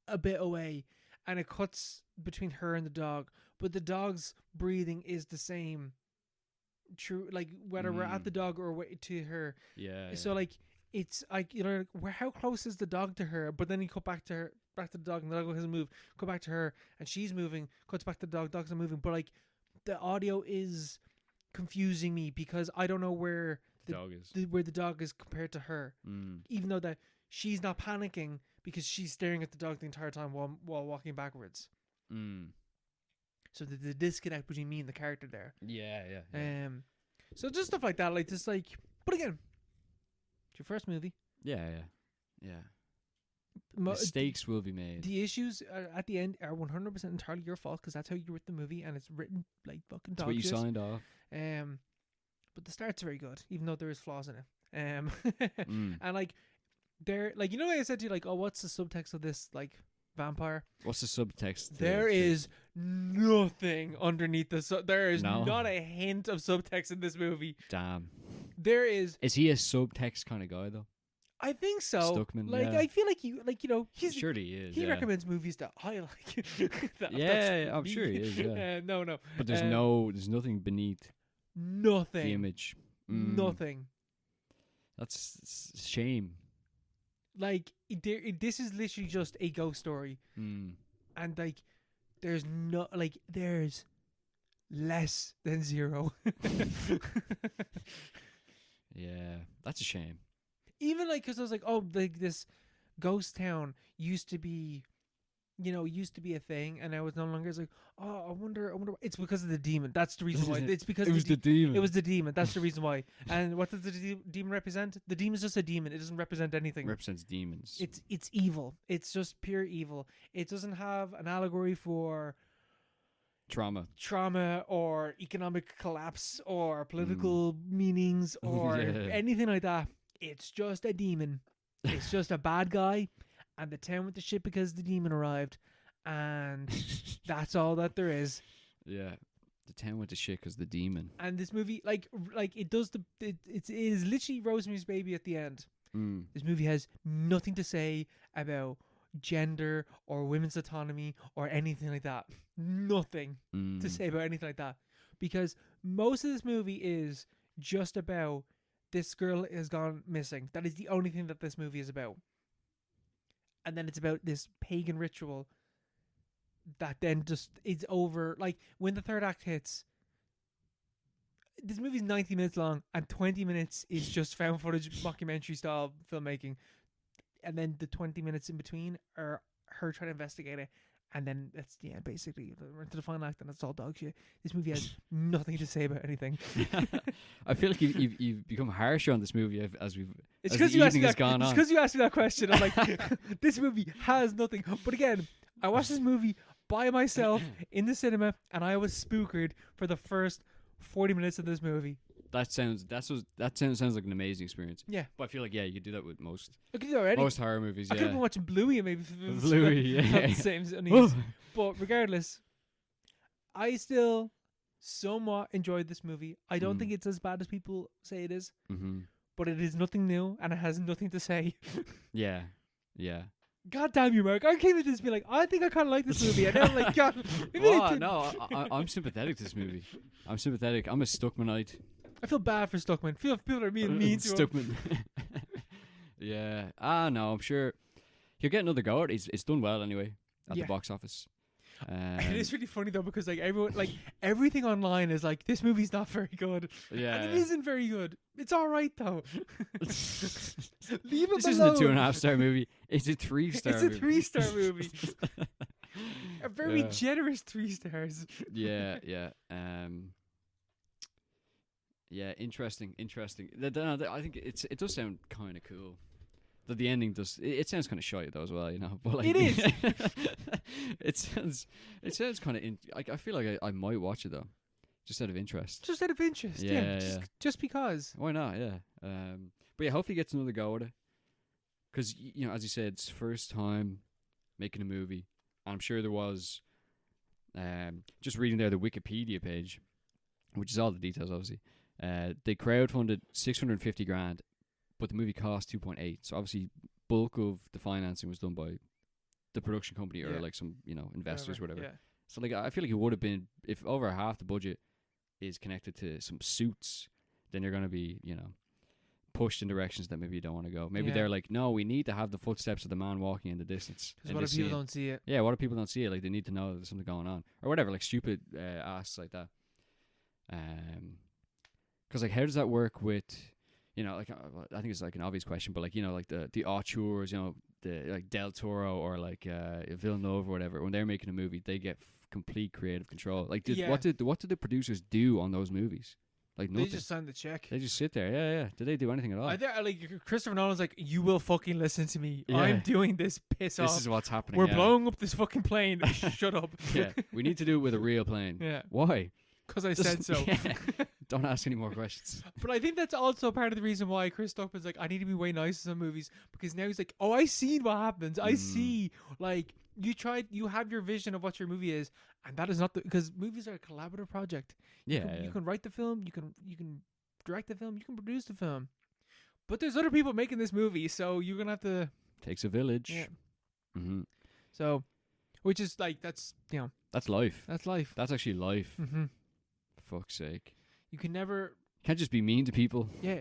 a bit away, and it cuts between her and the dog, but the dog's breathing is the same. True, like whether we're at the dog or to her. Yeah. So like it's like like, how close is the dog to her? But then you cut back to the dog, and the dog hasn't moved. Cut back to her, and she's moving. Cuts back to the dog. Dog's not moving. But like the audio is confusing me because I don't know where the dog is compared to her. Even though that she's not panicking because she's staring at the dog the entire time while walking backwards. Mm. So the disconnect between me and the character there. Yeah, yeah. So just stuff like that, like just like. But again, it's your first movie. Yeah. Mistakes will be made. The issues at the end are 100% entirely your fault because that's how you wrote the movie and it's written like fucking dog shit. That's what you signed off. But the start's very good, even though there is flaws in it. And like, there, like, you know, I said to you, like, oh, what's the subtext of this, like, vampire? What's the subtext? There is nothing underneath the. There is No. not a hint of subtext in this movie. Damn. There is. Is he a subtext kind of guy though? I think so. Stuckman, like, yeah. I feel like you know, he's. Surely he is. He yeah. recommends movies that I like. Yeah, I'm sure he is. Yeah. No. But there's nothing beneath Nothing. the image. Nothing. That's shame. Like, this is literally just a ghost story. And, like, there's less than zero. Yeah, that's a shame. Even, like, because I was like, oh, like, this ghost town used to be a thing, and now it's no longer. It's like, oh, I wonder. It's because of the demon. That's the reason why. It's because it was the demon. It was the demon. That's the reason why. And what does the demon represent? The demon's just a demon. It doesn't represent anything. It represents demons. It's evil. It's just pure evil. It doesn't have an allegory for trauma or economic collapse or political meanings or anything like that. It's just a demon. It's just a bad guy. And the town went to shit because the demon arrived, and that's all that there is. Yeah, the town went to shit because the demon. And this movie, like it does it is literally Rosemary's Baby at the end. This movie has nothing to say about gender or women's autonomy or anything like that. Nothing to say about anything like that, because most of this movie is just about this girl has gone missing. That is the only thing that this movie is about. And then it's about this pagan ritual that then just is over. Like, when the third act hits, this movie's 90 minutes long and 20 minutes is just found footage mockumentary style filmmaking. And then the 20 minutes in between are her trying to investigate it. And then that's the end, basically. We're into the final act and it's all dog shit. This movie has nothing to say about anything. I feel like you've become harsher on this movie as the because evening has gone on. It's because you asked me that question. I'm like, this movie has nothing. But again, I watched this movie by myself in the cinema and I was spookered for the first 40 minutes of this movie. That sounds like an amazing experience. Yeah. But I feel like, you do that with most horror movies. I could have been watching Bluey and maybe Bluey, the same unease. But regardless, I still somewhat enjoyed this movie. I don't think it's as bad as people say it is. But it is nothing new and it has nothing to say. Yeah. God damn you, Mark. I came into this being like, I think I kind of like this movie. And then I'm like, God. No, I'm sympathetic to this movie. I'm sympathetic. I'm a Stuckmanite. I feel bad for Stuckman. People are being mean to him. Stuckman. Yeah. No, I'm sure he'll get another go at it. It's done well anyway at the box office. It is really funny though, because like everyone, like everything online is like, this movie's not very good. Yeah. And it isn't very good. It's all right though. Leave it This alone. isn't a 2.5-star movie. It's a 3-star movie. It's a 3-star movie. A very generous 3 stars. Yeah. Yeah, interesting. I think it does sound kind of cool. That the ending does. It sounds kind of shy though as well, you know. But like, it is. It sounds kind of. I feel like I might watch it though, just out of interest. Just out of interest. Yeah. Just because. Why not? Yeah. But yeah, hopefully he gets another go at it. Because as you said, it's first time making a movie. And I'm sure there was. Just reading there the Wikipedia page, which is all the details obviously. They crowdfunded $650,000, but the movie cost 2.8. So obviously, bulk of the financing was done by the production company or like some investors, whatever. Yeah. So like, I feel like it would have been, if over half the budget is connected to some suits, then you're gonna be pushed in directions that maybe you don't want to go. Maybe they're like, no, we need to have the footsteps of the man walking in the distance. Because what if people don't see it? Yeah, what if people don't see it? Like, they need to know there's something going on or whatever. Like stupid asks like that. Because like, how does that work with you know, like I think it's like an obvious question, but like, you know, like the auteurs, you know, the like Del Toro or like Villeneuve or whatever, when they're making a movie, they get complete creative control. Like, what did the producers do on those movies? Like nothing. They just signed the check. They just sit there. Yeah. Did they do anything at all? Like Christopher Nolan's like, you will fucking listen to me. Yeah. I'm doing this. Piss off. This is what's happening. We're blowing up this fucking plane. Shut up. Yeah, we need to do it with a real plane. Yeah. Why? Because I said so. Yeah. Don't ask any more questions. But I think that's also part of the reason why Chris Stuckman's like, I need to be way nicer to some movies, because now he's like, oh, I see what happens. I see, like, you have your vision of what your movie is, and that is not because movies are a collaborative project. You can write the film, you can direct the film, you can produce the film, but there's other people making this movie, so you're gonna have to. Takes a village. Yeah. Mm-hmm. So, which is like that's That's life. That's life. That's actually life. Mm-hmm. For fuck's sake. You can never. Can't just be mean to people. Yeah,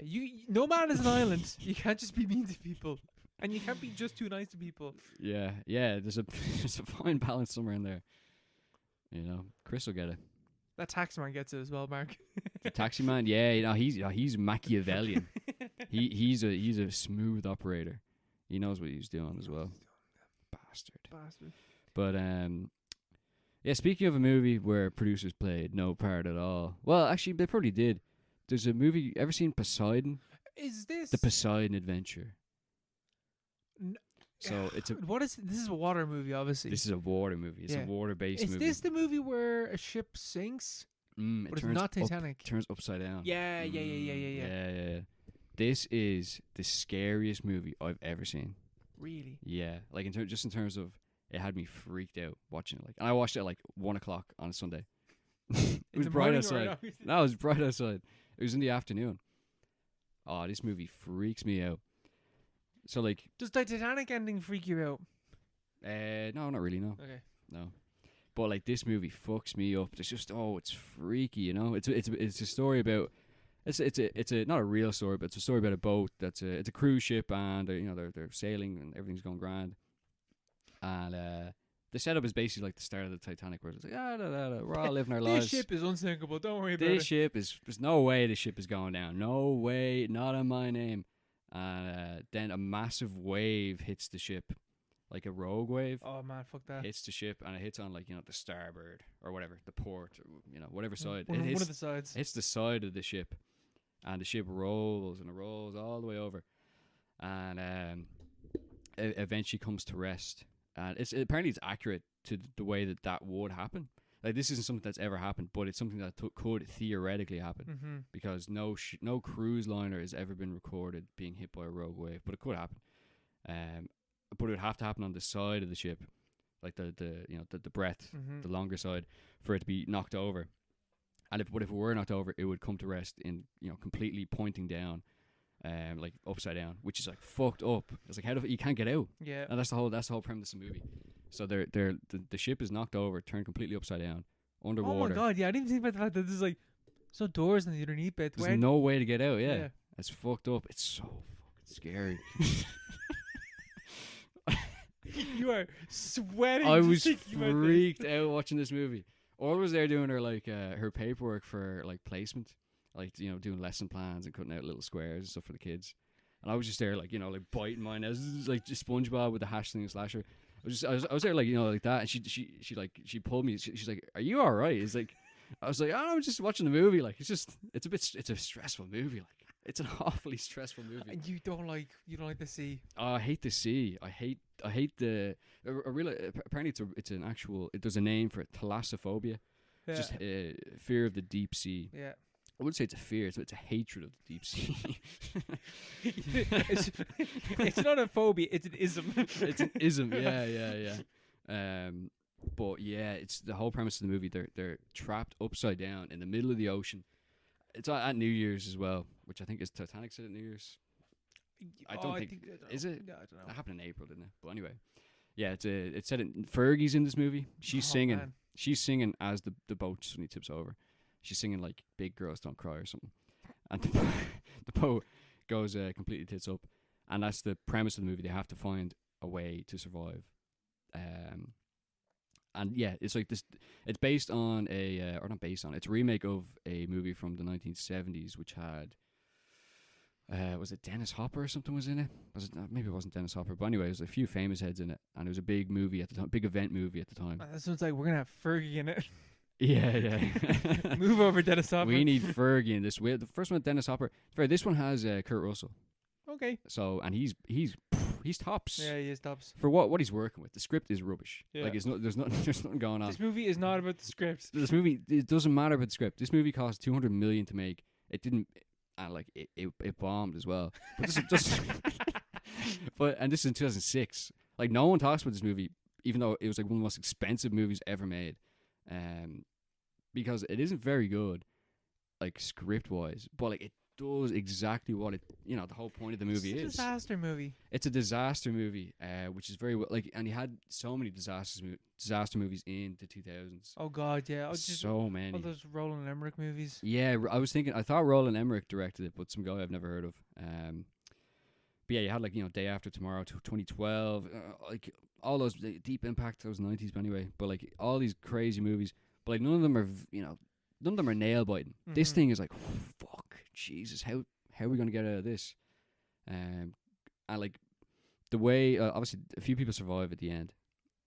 no man is an island. You can't just be mean to people, and you can't be just too nice to people. Yeah. There's a fine balance somewhere in there. You know, Chris will get it. That tax man gets it as well, Mark. The taxi man, yeah, you know, he's Machiavellian. he's a smooth operator. He knows what he's doing as well. Bastard. But yeah. Speaking of a movie where producers played no part at all. Well, actually, they probably did. There's a movie. Ever seen Poseidon? Is this the Poseidon Adventure? So it's a. What is this? Is a water movie, obviously. This is a water movie. It's a water-based movie. Is this the movie where a ship sinks? But it's not Titanic. Turns upside down. Yeah. This is the scariest movie I've ever seen. Really? Yeah, like in terms of, it had me freaked out watching it. Like, and I watched it at like 1:00 on a Sunday. It was bright outside. No, it was bright outside. It was in the afternoon. Oh, this movie freaks me out. So like, does the Titanic ending freak you out? No, not really. No. Okay. No. But like, this movie fucks me up. It's just, it's freaky, you know. It's a story about. It's a not a real story, but it's a story about a boat it's a cruise ship, and you know, they're sailing and everything's going grand. And the setup is basically like the start of the Titanic, where it's like, we're all living our lives. This ship is unsinkable. Don't worry about it. This ship there's no way the ship is going down. No way, not on my name. And then a massive wave hits the ship, like a rogue wave. Oh man, fuck that. Hits the ship, and it hits on, like, you know, the starboard or whatever, the port, or, you know, whatever side. One of the sides. Hits the side of the ship, and the ship rolls and it rolls all the way over, and it eventually comes to rest. And apparently it's accurate to the way that would happen. Like, this isn't something that's ever happened, but it's something that could theoretically happen, because no cruise liner has ever been recorded being hit by a rogue wave, but it could happen. But it would have to happen on the side of the ship, like the breadth, the longer side, for it to be knocked over. And if it were knocked over, it would come to rest in, you know, completely pointing down, like upside down, which is like fucked up. It's like, you can't get out. Yeah. And that's the whole premise of the movie. So the ship is knocked over, turned completely upside down, underwater. Oh my god, yeah, I didn't think about the fact that there's like so doors in the underneath bit. There's no way to get out. Yeah. It's fucked up. It's so fucking scary. You are sweating. I was freaked out watching this movie. Or was there doing her paperwork for like placement, like, you know, doing lesson plans and cutting out little squares and stuff for the kids. And I was just there, like, you know, like biting mine. I was like just SpongeBob with the hash sling and slasher. I was there, like, you know, like that, and she pulled me. She's like, "Are you all right?" It's like, I was like, "Oh, I'm just watching the movie." Like, it's a stressful movie. Like, it's an awfully stressful movie. And you don't like the sea. Oh, I hate the sea. I hate the. Apparently, there's a name for it: thalassophobia. Yeah. Just fear of the deep sea. Yeah. I wouldn't say it's a fear; it's a hatred of the deep sea. It's not a phobia; it's an ism. It's an ism. Yeah. But yeah, it's the whole premise of the movie. They're trapped upside down in the middle of the ocean. It's at New Year's as well, which I think is Titanic set at New Year's. I don't think is it? Yeah, I don't know. That happened in April, didn't it? But anyway, yeah, it's set in Fergie's in this movie. She's singing. Man. She's singing as the boat suddenly tips over. She's singing like "Big Girls Don't Cry" or something, and the boat goes completely tits up, and that's the premise of the movie. They have to find a way to survive, and yeah, it's like this. It's based on it's a remake of a movie from the 1970s, which had Was it Dennis Hopper or something was in it? Was it? Maybe it wasn't Dennis Hopper, but anyway, there was a few famous heads in it, and it was a big movie at the time, big event movie at the time. That sounds like we're gonna have Fergie in it. Yeah. Move over, Dennis Hopper. We need Fergie in this. The first one, Dennis Hopper. Fair. This one has Kurt Russell. Okay. So, and he's tops. Yeah, he is tops. For what he's working with. The script is rubbish. Yeah. Like there's nothing going on. This movie is not about the script. This movie, it doesn't matter about the script. This movie cost $200 million to make. It didn't, it bombed as well. But this is just, and this is in 2006. Like no one talks about this movie, even though it was like one of the most expensive movies ever made, because it isn't very good, like script wise. But like it does exactly what it, the whole point of the movie is. It's a disaster movie. It's a disaster movie, which is very well, like, and he had so many disaster movies in the 2000s. Oh God, yeah. So many. All those Roland Emmerich movies. Yeah, I thought Roland Emmerich directed it, but some guy I've never heard of. But yeah, you had like Day After Tomorrow, 2012, like all those Deep Impact, those 90s. But anyway, but like all these crazy movies, but like none of them are nail biting. Mm-hmm. This thing is like, fuck, Jesus, how are we gonna get out of this? And like the way, obviously a few people survive at the end.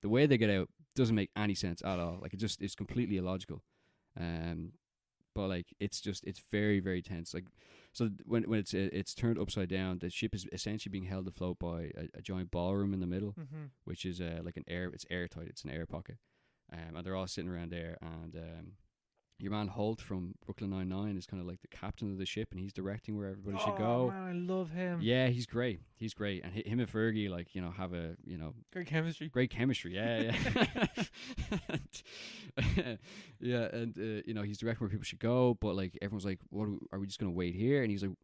The way they get out doesn't make any sense at all. Like it's completely illogical. But like it's very, very tense. Like so when it's turned upside down, the ship is essentially being held afloat by a giant ballroom in the middle, mm-hmm. which is like it's airtight. It's an air pocket, and they're all sitting around there. And your man Holt from Brooklyn Nine-Nine is kind of like the captain of the ship, and he's directing where everybody should go. Oh man, I love him. Yeah, he's great. And him and Fergie, like, have a, great chemistry. Great chemistry, yeah. Yeah, and he's directing where people should go, but like everyone's like, what are we just gonna wait here? And he's like,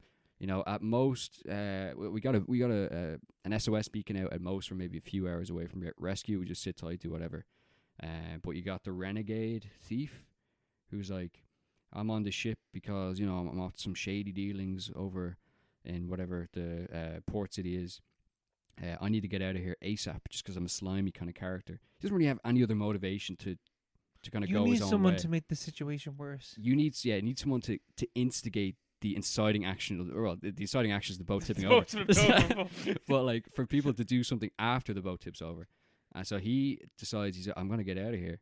at most, we got an SOS beacon out at most. We're maybe a few hours away from rescue. We just sit tight, do whatever. But you got the renegade thief, who's like, I'm on the ship because, I'm off some shady dealings over in whatever the port city is. I need to get out of here ASAP just because I'm a slimy kind of character. He doesn't really have any other motivation to kind of go his own way. You need someone to make the situation worse. You need someone to instigate the inciting action. Well, the inciting action is the boat tipping over. But like for people to do something after the boat tips over. And so he decides, he's like, I'm going to get out of here.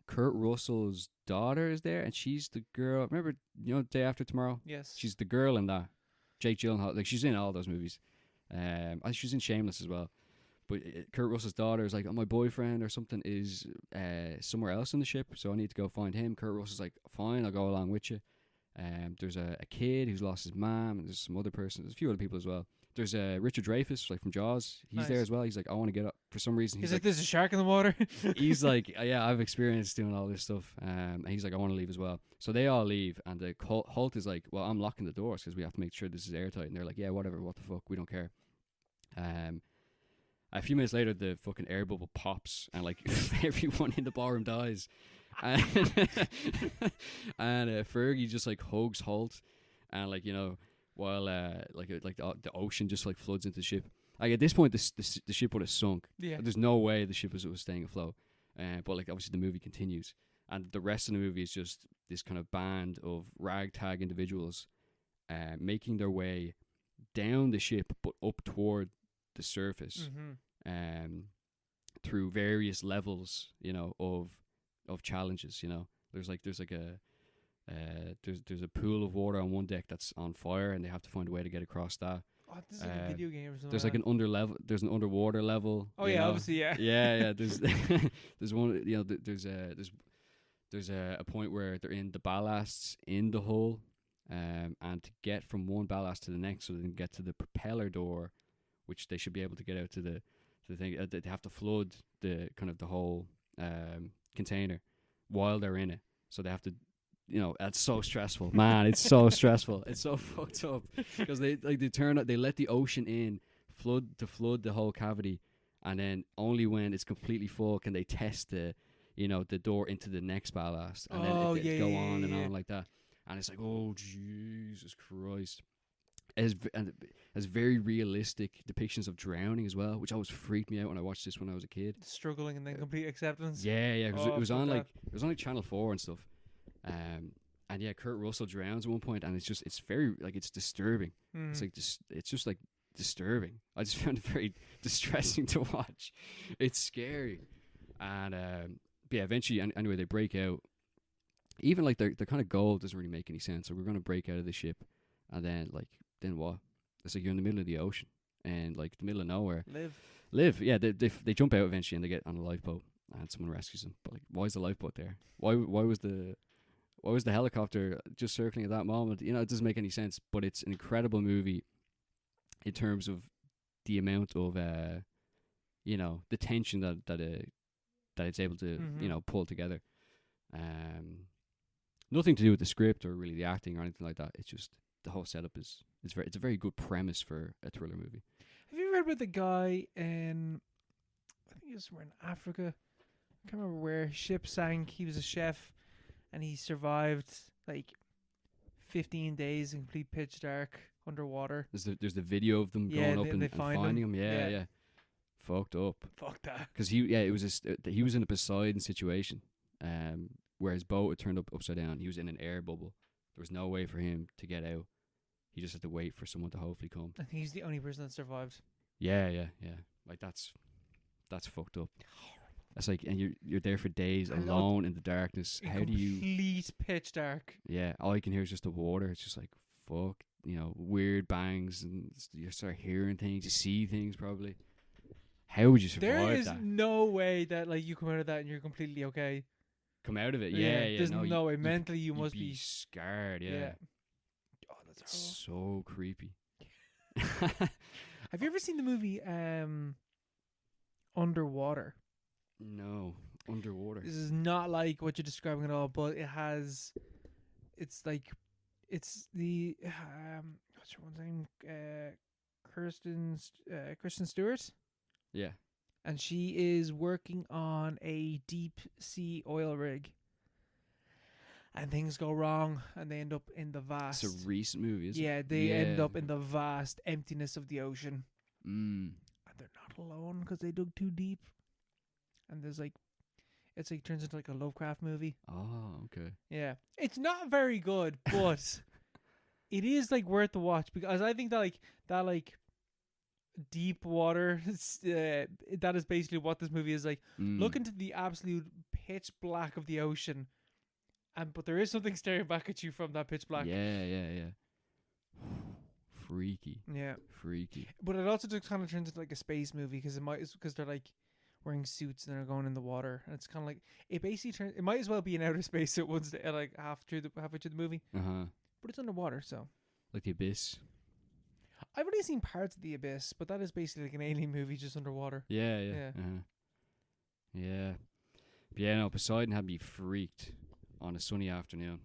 Kurt Russell's daughter is there, and she's the girl. Remember, Day After Tomorrow? Yes. She's the girl in that. Jake Gyllenhaal, like she's in all those movies. I think she's in Shameless as well. But Kurt Russell's daughter is like, my boyfriend or something is somewhere else on the ship, so I need to go find him. Kurt Russell's like, fine, I'll go along with you. There's a kid who's lost his mom, and there's some other person. There's a few other people as well. There's Richard Dreyfuss, like from Jaws. He's there as well. He's like, I want to get up. For some reason, he's like, there's a shark in the water. He's like, yeah, I've experienced doing all this stuff. And he's like, I want to leave as well. So they all leave, and the Holt is like, well, I'm locking the doors because we have to make sure this is airtight. And they're like, yeah, whatever, what the fuck, we don't care. A few minutes later, the fucking air bubble pops, and like everyone in the ballroom dies. And Fergie just like hugs Holt, and like while the ocean just like floods into the ship. Like at this point, the ship would have sunk. Yeah. There's no way the ship was staying afloat. But like obviously the movie continues, and the rest of the movie is just this kind of band of ragtag individuals, making their way down the ship but up toward the surface, through various levels, of challenges. There's a pool of water on one deck that's on fire, and they have to find a way to get across that. Oh, this is like a video game or something. There's like an underwater level. Oh yeah, obviously, yeah. Yeah. There's there's one. There's a point where they're in the ballasts in the hull, and to get from one ballast to the next, so they can get to the propeller door, which they should be able to get out to the thing. They have to flood the whole container while they're in it. So they have to. That's so stressful, man. It's so stressful. It's so fucked up because they let the ocean in, flood the whole cavity, and then only when it's completely full can they test the door into the next ballast, and then it go on and on like that. And it's like, oh Jesus Christ! It has very realistic depictions of drowning as well, which always freaked me out when I watched this when I was a kid. Struggling and then complete acceptance. Yeah. Because it was on Channel 4 and stuff. And yeah, Kurt Russell drowns at one point, and it's very like it's disturbing. It's like it's just like disturbing. I just found it very distressing to watch. It's scary, and but yeah, eventually, anyway, they break out. Even like their kind of goal doesn't really make any sense. So we're gonna break out of the ship, and then what? It's like you're in the middle of the ocean, and like the middle of nowhere. Live. Yeah, they jump out eventually, and they get on a lifeboat, and someone rescues them. But like, why is the lifeboat there? Why was the helicopter just circling at that moment? You know, it doesn't make any sense. But it's an incredible movie in terms of the amount of you know, the tension that it's able to you know, pull together. Nothing to do with the script or really the acting or anything like that. It's just the whole setup it's a very good premise for a thriller movie. Have you read about the guy in, I think he was somewhere in Africa, I can't remember where, ship sank, he was a chef, and he survived like 15 days in complete pitch dark underwater. There's the video of them going up and finding him. Yeah. Fucked up. Fuck that. Because he was in a Poseidon situation, where his boat had turned upside down. He was in an air bubble. There was no way for him to get out. He just had to wait for someone to hopefully come. I think he's the only person that survived. Yeah. Like that's fucked up. It's like, and you're there for days alone in the darkness. How do you? Complete pitch dark. Yeah, all you can hear is just the water. It's just like fuck, you know, weird bangs, and you start hearing things, you see things probably. How would you survive that? There is no way that like you come out of that and you're completely okay. Come out of it, yeah. There's no way. Mentally, you must be scarred. Yeah. Oh, that's so creepy. Have you ever seen the movie Underwater? No, Underwater. This is not like what you're describing at all, but it's the what's her one's name? Kristen Stewart. Yeah. And she is working on a deep sea oil rig. And things go wrong, and they end up in the vast. It's a recent movie, isn't it? Yeah, they end up in the vast emptiness of the ocean. And they're not alone because they dug too deep. And there's like, it's like turns into like a Lovecraft movie. Oh, okay. Yeah, it's not very good, but it is like worth the watch because I think that deep water, that is basically what this movie is like. Look into the absolute pitch black of the ocean, but there is something staring back at you from that pitch black. Yeah. Freaky. Yeah. Freaky. But it also just kind of turns into like a space movie because they're like wearing suits and they're going in the water, and it's kind of like it basically turns. It might as well be in outer space at once, like halfway through the movie. But it's underwater, so like the Abyss. I've only seen parts of the Abyss, but that is basically like an alien movie just underwater. Yeah. Yeah. But yeah, no, Poseidon had me freaked on a sunny afternoon.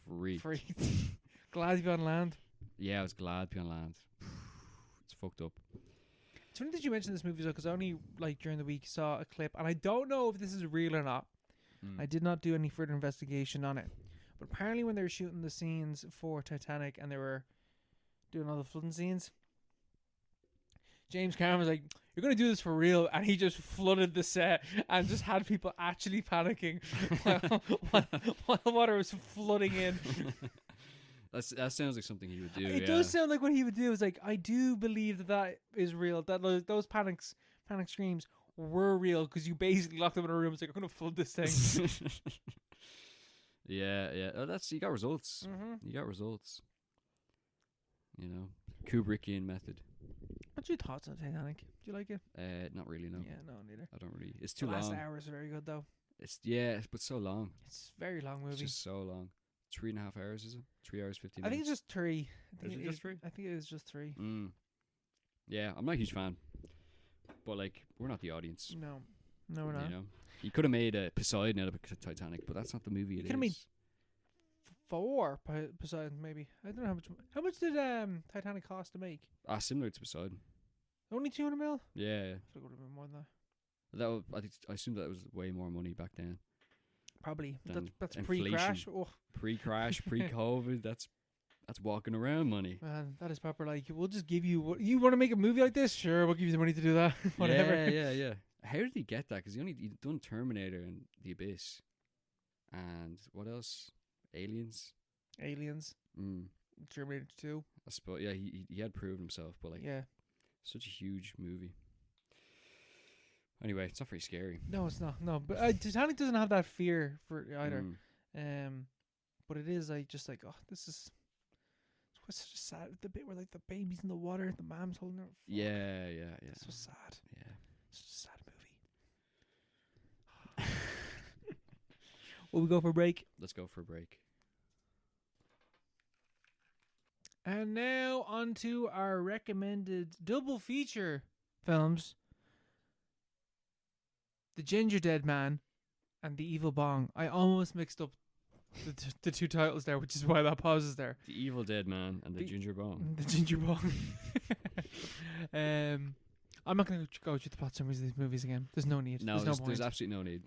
Freaked. Glad to be on land. Yeah, I was glad to be on land. It's fucked up. It's funny that you mentioned this movie, though, because I only, like, during the week saw a clip, and I don't know if this is real or not. I did not do any further investigation on it. But apparently when they were shooting the scenes for Titanic and they were doing all the flooding scenes, James Cameron was like, "You're going to do this for real," and he just flooded the set and just had people actually panicking while the water was flooding in. That sounds like something he would do. It does sound like what he would do. It's like, I do believe that is real. That those panic screams were real because you basically locked them in a room. It's like, I'm going to flood this thing. Yeah. Oh, you got results. You got results. You know, Kubrickian method. What's your thoughts on Titanic? Do you like it? Not really, no. Yeah, no, neither. I don't really. It's too the long. last hour is very good, though. But so long. It's a very long movie. It's just so long. 3.5 hours, is it? 3 hours, 15 minutes? I think it's just 3. Is it just 3? I think it is just 3. Yeah, I'm not a huge fan. But, like, we're not the audience. No, we're not. You know? You could have made a Poseidon out of Titanic, but that's not the movie it is. You could have made 4 Poseidon, maybe. I don't know how much did Titanic cost to make? Similar to Poseidon. Only 200 mil? Yeah. I think it would have been more than that. I assume that was way more money back then. Probably. That's inflation. pre-crash. Oh. Pre-crash, pre-COVID. That's walking around money. Man, that is proper. Like, we'll just give you what you want to make a movie like this. Sure, we'll give you the money to do that. Whatever. Yeah. How did he get that? Because he done Terminator and The Abyss, and what else? Aliens. Aliens, Mm. Terminator 2. I suppose. Yeah, he had proven himself, but like Yeah. such a huge movie. Anyway, it's not very scary. No, it's not. No, but Titanic doesn't have that fear for either. Mm. But it is like just like, oh, this is what's such a sad, the bit where like the baby's in the water, the mom's holding her. Fuck. Yeah. It's so sad. Yeah. It's just a sad movie. Will we go for a break? Let's go for a break. And now on to our recommended double feature films. The Gingerdead Man and The Evil Bong. I almost mixed up the two titles there, which is why that pause is there. The Evil Dead Man and the Ginger Bong. The Ginger Bong. I'm not going to go through the plot summaries of these movies again. There's no need. No, there's there's absolutely no need.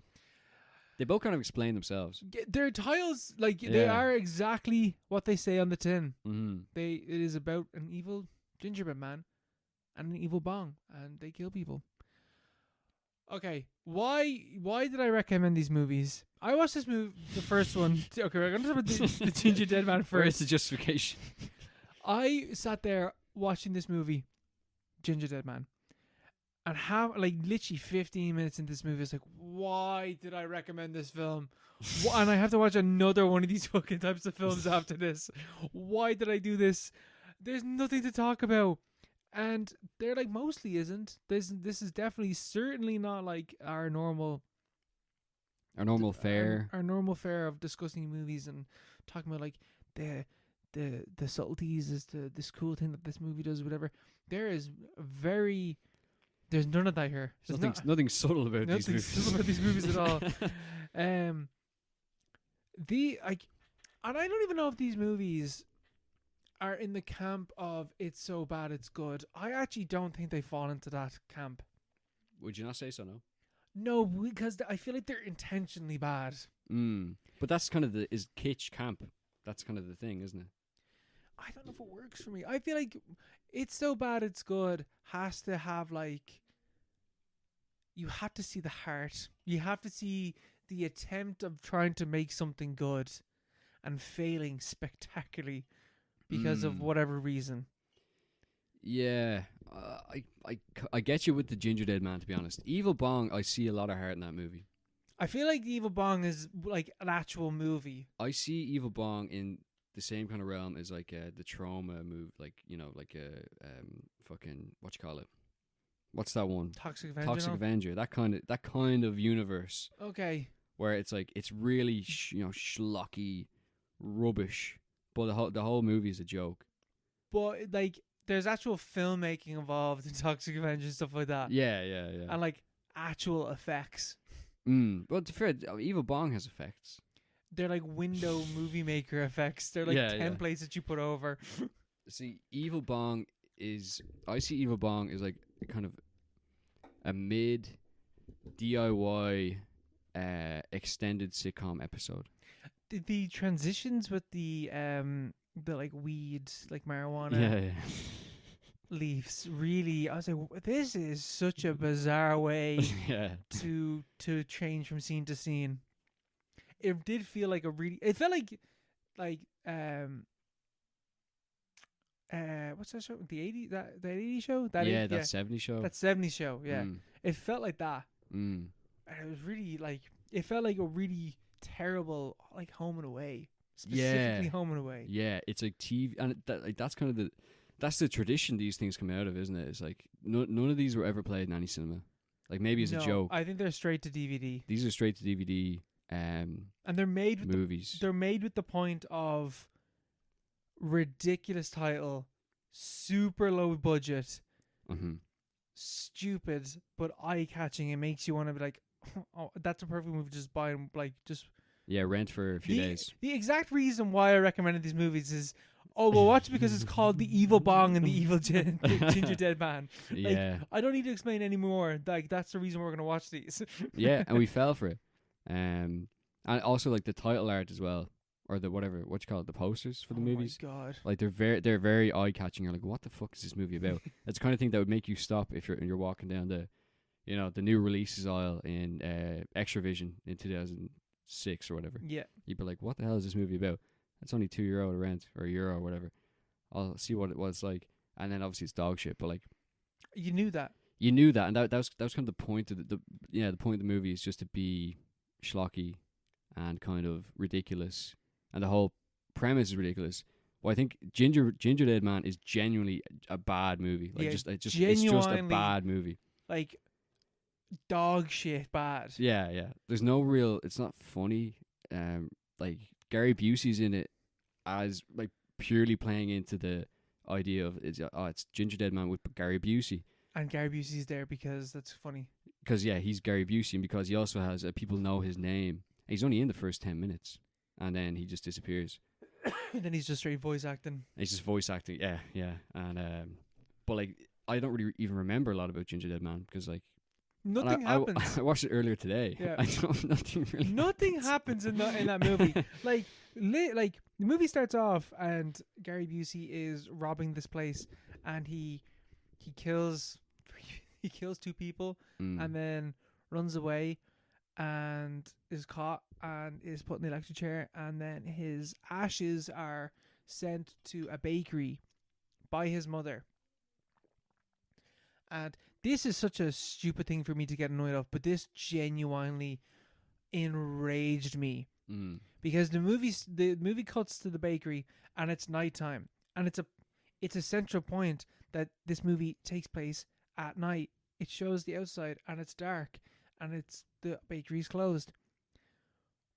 They both kind of explain themselves. Their titles, like, they are exactly what they say on the tin. Mm-hmm. It is about an evil gingerbread man and an evil bong, and they kill people. Okay, why did I recommend these movies? I watched this movie, the first one. Okay, we're going to talk about the Gingerdead Man first. Where's the justification? I sat there watching this movie, Gingerdead Man, and have like literally 15 minutes into this movie, it's like, why did I recommend this film? And I have to watch another one of these fucking types of films after this. Why did I do this? There's nothing to talk about. And they're like, mostly isn't. This is definitely certainly not like our normal fare. Our normal fare of discussing movies and talking about like the subtleties as to this cool thing that this movie does, whatever. There's none of that here. There's nothing subtle about these movies. Nothing subtle about these movies at all. And I don't even know if these movies are in the camp of it's so bad it's good. I actually don't think they fall into that camp. Would you not say so? No. No, because I feel like they're intentionally bad. But that's kind of is kitsch camp. That's kind of the thing, isn't it? I don't know if it works for me. I feel like it's so bad it's good has to have like, you have to see the heart. You have to see the attempt of trying to make something good and failing spectacularly because of whatever reason. Yeah, I get you with the Gingerdead Man, to be honest. Evil Bong, I see a lot of heart in that movie. I feel like the Evil Bong is like an actual movie. I see Evil Bong in the same kind of realm as like the Trauma movie, like, you know, like fucking, what you call it? What's that one? Toxic Avenger. Toxic Avenger. That kind of universe. Okay. Where it's like it's really schlocky rubbish, but the whole movie is a joke. But like, there's actual filmmaking involved in Toxic Avenger and stuff like that. Yeah. And like actual effects. Well, to be fair, Evil Bong has effects. They're like window movie maker effects. They're like templates that you put over. See, I see Evil Bong as like kind of a mid DIY extended sitcom episode. The transitions with the like weed, like marijuana leaves, really, I was like, this is such a bizarre way to change from scene to scene. It did feel like it felt like what's that show? The 80s, that 80s show? That 70s show. That 70s show, yeah. It felt like that. And it was really like, it felt like a really terrible, like Home and Away. Specifically Home and Away. Yeah, it's like TV, and that's kind of that's the tradition these things come out of, isn't it? It's like none of these were ever played in any cinema. Like maybe as a joke. I think they're straight to DVD. These are straight to DVD. And they're made with movies. They're made with the point of ridiculous title, super low budget, stupid but eye catching. It makes you want to be like, oh, that's a perfect movie. Just buy and like just rent for a few days. The exact reason why I recommended these movies is, we'll watch it because it's called The Evil Bong and The Evil Gingerdead Man. Like, I don't need to explain anymore. Like, that's the reason we're gonna watch these. Yeah, and we fell for it. And also like the title art as well, or the whatever, what you call it, the posters for the movies. Oh my god! Like they're very eye catching. You're like, what the fuck is this movie about? It's the kind of thing that would make you stop if you're walking down the new releases aisle in Extra Vision in 2000 6 or whatever, Yeah. you'd be like, what the hell is this movie about? It's only €2 to rent, or €1 or whatever. I'll see what it was like. And then obviously it's dog shit, but like, You knew that. you knew that, and that was kind of the point of the point of the movie is just to be schlocky and kind of ridiculous, and the whole premise is ridiculous. Well, I think Gingerdead Man is genuinely a bad movie. Like, Yeah, it's just a genuinely, bad movie. like, dog shit bad. Yeah. There's no real. It's not funny. Like, Gary Busey's in it as like purely playing into the idea of it's Gingerdead Man with Gary Busey. And Gary Busey's there because that's funny. Because he's Gary Busey, and because he also has people know his name. He's only in the first 10 minutes, and then he just disappears. And then he's just straight voice acting. He's just voice acting, yeah. And but like, I don't really even remember a lot about Gingerdead Man because like Nothing happens. I watched it earlier today. Yeah. I don't. Nothing really. Nothing happens in that movie. Like the movie starts off and Gary Busey is robbing this place, and he kills 2 people and then runs away and is caught and is put in the electric chair, and then his ashes are sent to a bakery by his mother. And this is such a stupid thing for me to get annoyed of, but this genuinely enraged me. Because the movie cuts to the bakery and it's nighttime, and it's a central point that this movie takes place at night. It shows the outside and it's dark and the bakery's closed.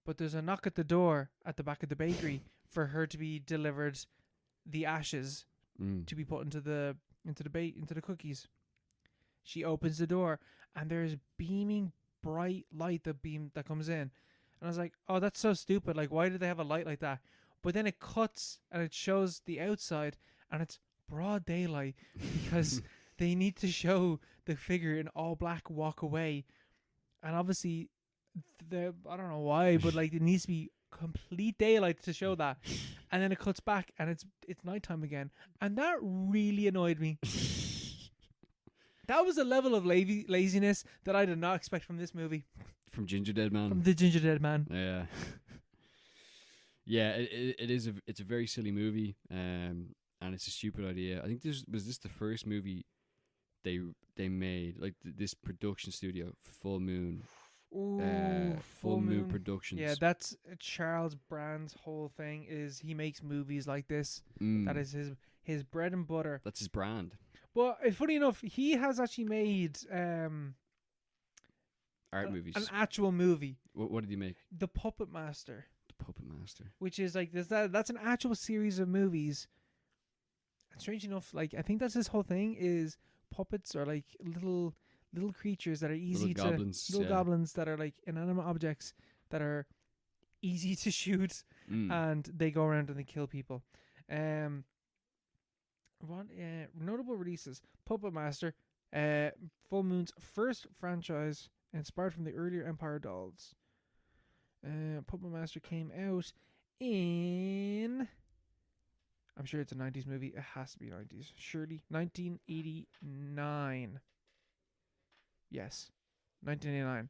But there's a knock at the door at the back of the bakery for her to be delivered the ashes to be put into the cookies. She opens the door and there's beaming bright light that comes in. And I was like, oh, that's so stupid. Like, why do they have a light like that? But then it cuts and it shows the outside and it's broad daylight because they need to show the figure in all black walk away. And obviously, I don't know why, but like it needs to be complete daylight to show that. And then it cuts back and it's nighttime again. And that really annoyed me. That was a level of laziness that I did not expect from this movie. From Gingerdead Man. From the Gingerdead Man. Yeah. Yeah, it's a very silly movie, and it's a stupid idea. I think this was the first movie they made, like this production studio, Full Moon. Full Moon Productions. Yeah, that's Charles Brand's whole thing. Is he makes movies like this? That is his bread and butter. That's his brand. But funny enough, he has actually made art movies. An actual movie. What did he make? The Puppet Master. The Puppet Master. Which is like that's an actual series of movies. And strange enough, like I think that's his whole thing is puppets are like little creatures that are easy goblins that are like inanimate objects that are easy to shoot, and they go around and they kill people. Notable releases: Puppet Master, Full Moon's first franchise, inspired from the earlier Empire dolls. Puppet Master came out in, I'm sure it's a 90s movie. It has to be 90s. Surely. 1989. Yes. 1989.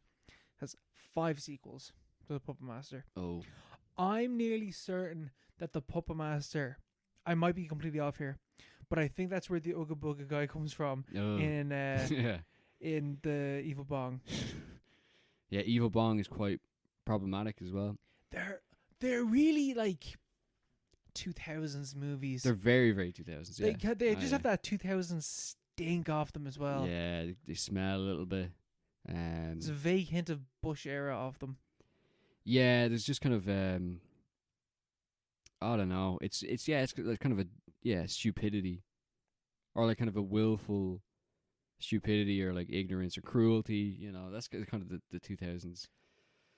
Has 5 sequels to the Puppet Master. Oh. I'm nearly certain that the Puppet Master, I might be completely off here, but I think that's where the Ooga Booga guy comes from in in the Evil Bong. Yeah, Evil Bong is quite problematic as well. They're really like 2000s movies. They're very, very 2000s. Yeah, they just have that 2000s stink off them as well. Yeah, they smell a little bit. There's a vague hint of Bush era of them. Yeah, there's just kind of I don't know. It's like kind of a stupidity, or like kind of a willful stupidity, or like ignorance or cruelty. You know, that's kind of the 2000s.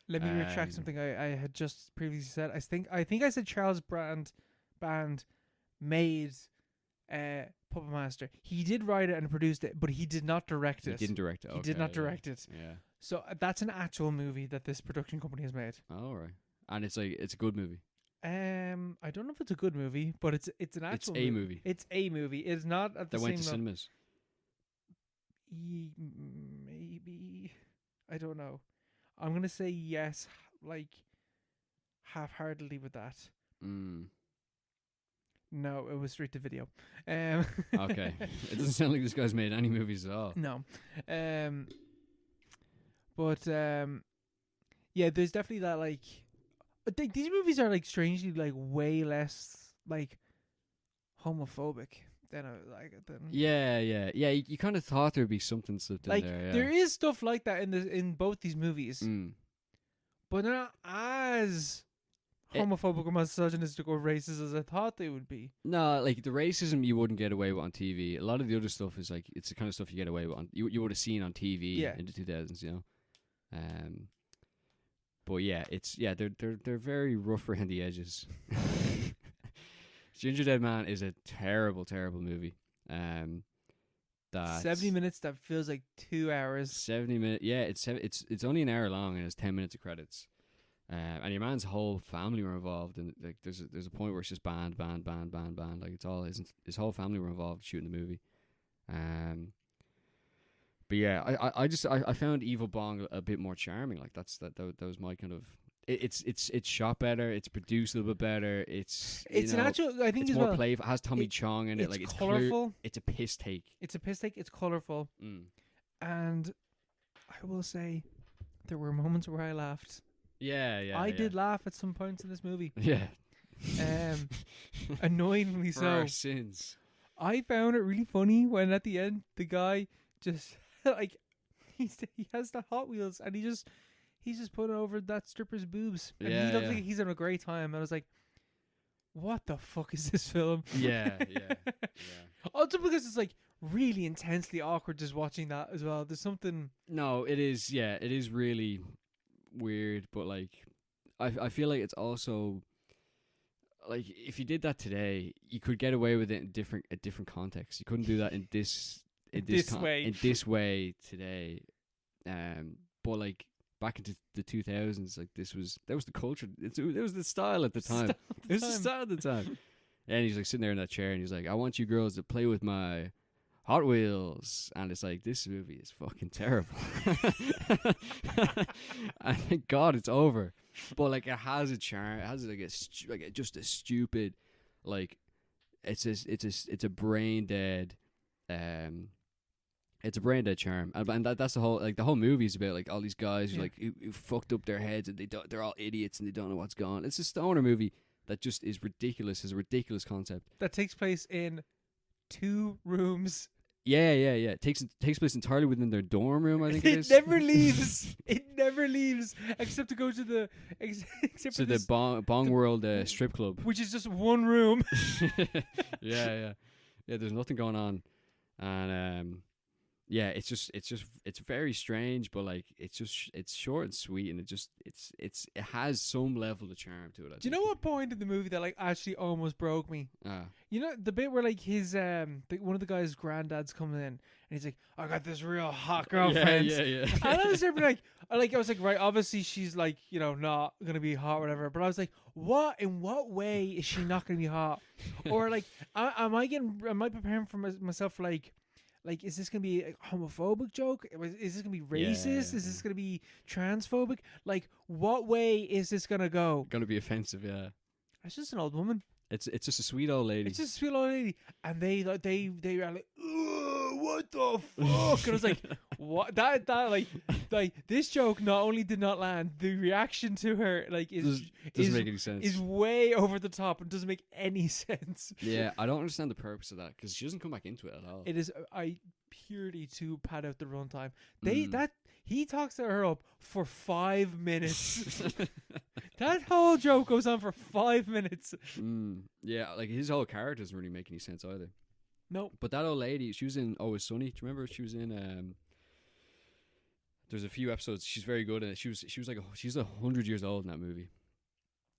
Let me retract something I had just previously said. I think I said Charles Brand Band made Puppet Master. He did write it and produced it, but he did not direct it. He didn't direct it. He did not direct it. Yeah. So that's an actual movie that this production company has made. Oh, right. And it's a good movie. I don't know if it's a good movie, but it's an actual movie. It's a movie. It's not at the same That went to cinemas. Maybe. I don't know. I'm going to say yes. Like, half-heartedly with that. Mm. No, it was straight to video. Okay. It doesn't sound like this guy's made any movies at all. No. But yeah, there's definitely that, like, I think these movies are, like, strangely, like, way less, like, homophobic than Yeah. You kind of thought there'd be something slipped like in there. Yeah. there is stuff like that in both these movies, but they're not as homophobic or misogynistic or racist as I thought they would be. No, like the racism you wouldn't get away with on TV. A lot of the other stuff is like it's the kind of stuff you get away with on you would have seen on TV in the 2000s, you know. But yeah, they're very rough around the edges. Gingerdead Man is a terrible movie. That 70 minutes that feels like 2 hours. 70 minutes. Yeah, it's only an hour long and it's 10 minutes of credits. And your man's whole family were involved, and like there's a point where it's just band. Like it's all his whole family were involved shooting the movie. But yeah, I found Evil Bong a bit more charming. Like that was my kind of. It's shot better. It's produced a little bit better. It's an actual. I think it's more playful. It has Tommy Chong in it. Like it's colorful. It's a piss take. It's colorful. And I will say, there were moments where I laughed. Yeah. I did laugh at some points in this movie. Yeah. Annoyingly For so. our sins. I found it really funny when at the end the guy just like he has the Hot Wheels and he's just putting over that stripper's boobs and he looks like he's having a great time. And I was like, what the fuck is this film? Yeah. Also because it's like really intensely awkward just watching that as well. There's something. No, it is. Yeah, it is really weird, but like I feel like it's also like if you did that today, you could get away with it in a different context. You couldn't do that in this way today. But like back into the 2000s, like that was the culture. It was the style at the time. It was the style at the time. And he's like sitting there in that chair, and he's like, "I want you girls to play with my Hot Wheels," and it's like, this movie is fucking terrible. And thank God it's over. But like, it has a charm. It has just a stupid, like, it's a brain dead, it's a brain dead charm. And that's the whole movie is about like all these guys who fucked up their heads and they're all idiots and they don't know what's going on. It's a stoner movie that just is ridiculous. Has a ridiculous concept that takes place in 2 rooms. Yeah. It takes place entirely within their dorm room, I think it is. It never leaves except to go to the Bong World strip club, which is just 1 room. Yeah. There's nothing going on, and yeah, it's very strange, but like it's short and sweet, and it has some level of charm to it. Do you know what point in the movie that like actually almost broke me? You know the bit where like his one of the guys' granddad's coming in and he's like, "I got this real hot girlfriend." Yeah. And I was there I was like, right, obviously she's like, you know, not gonna be hot or whatever. But I was like, what? In what way is she not gonna be hot? Or like, am I preparing for myself for like, is this going to be a homophobic joke? Is this going to be racist? Yeah. Is this going to be transphobic? Like, what way is this going to go? Going to be offensive, yeah. It's just an old woman. It's just a sweet old lady. It's just a sweet old lady. And they are like, ugh, what the fuck? And I was like, what? That like this joke not only did not land, the reaction to her like doesn't make any sense. Is way over the top and doesn't make any sense. Yeah, I don't understand the purpose of that because she doesn't come back into it at all. It is purely to pad out the runtime. He talks to her up for 5 minutes. That whole joke goes on for 5 minutes. Yeah, like his whole character doesn't really make any sense either. No. But that old lady, she was in Always Sunny. Do you remember she was in there's a few episodes. She's very good in it. She was like she's 100 years old in that movie.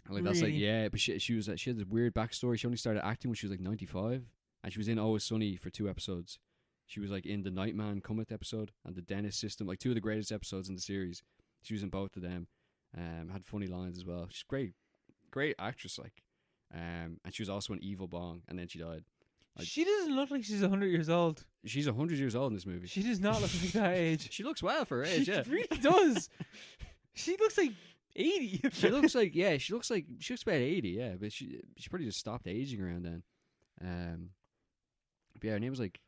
And like that's like but she had this weird backstory. She only started acting when she was like 95, and she was in Always Sunny for 2 episodes. She was like in the Nightman Cometh episode and the Dentist System, like 2 of the greatest episodes in the series. She was in both of them. Had funny lines as well. She's great actress, like. And she was also in Evil Bong, and then she died. Like, she doesn't look like she's 100 years old. She's 100 years old in this movie. She does not look like that age. She looks well for her age, yeah. She really does. She looks like 80. She looks like she looks about 80, yeah, but she probably just stopped aging around then. But yeah, her name was like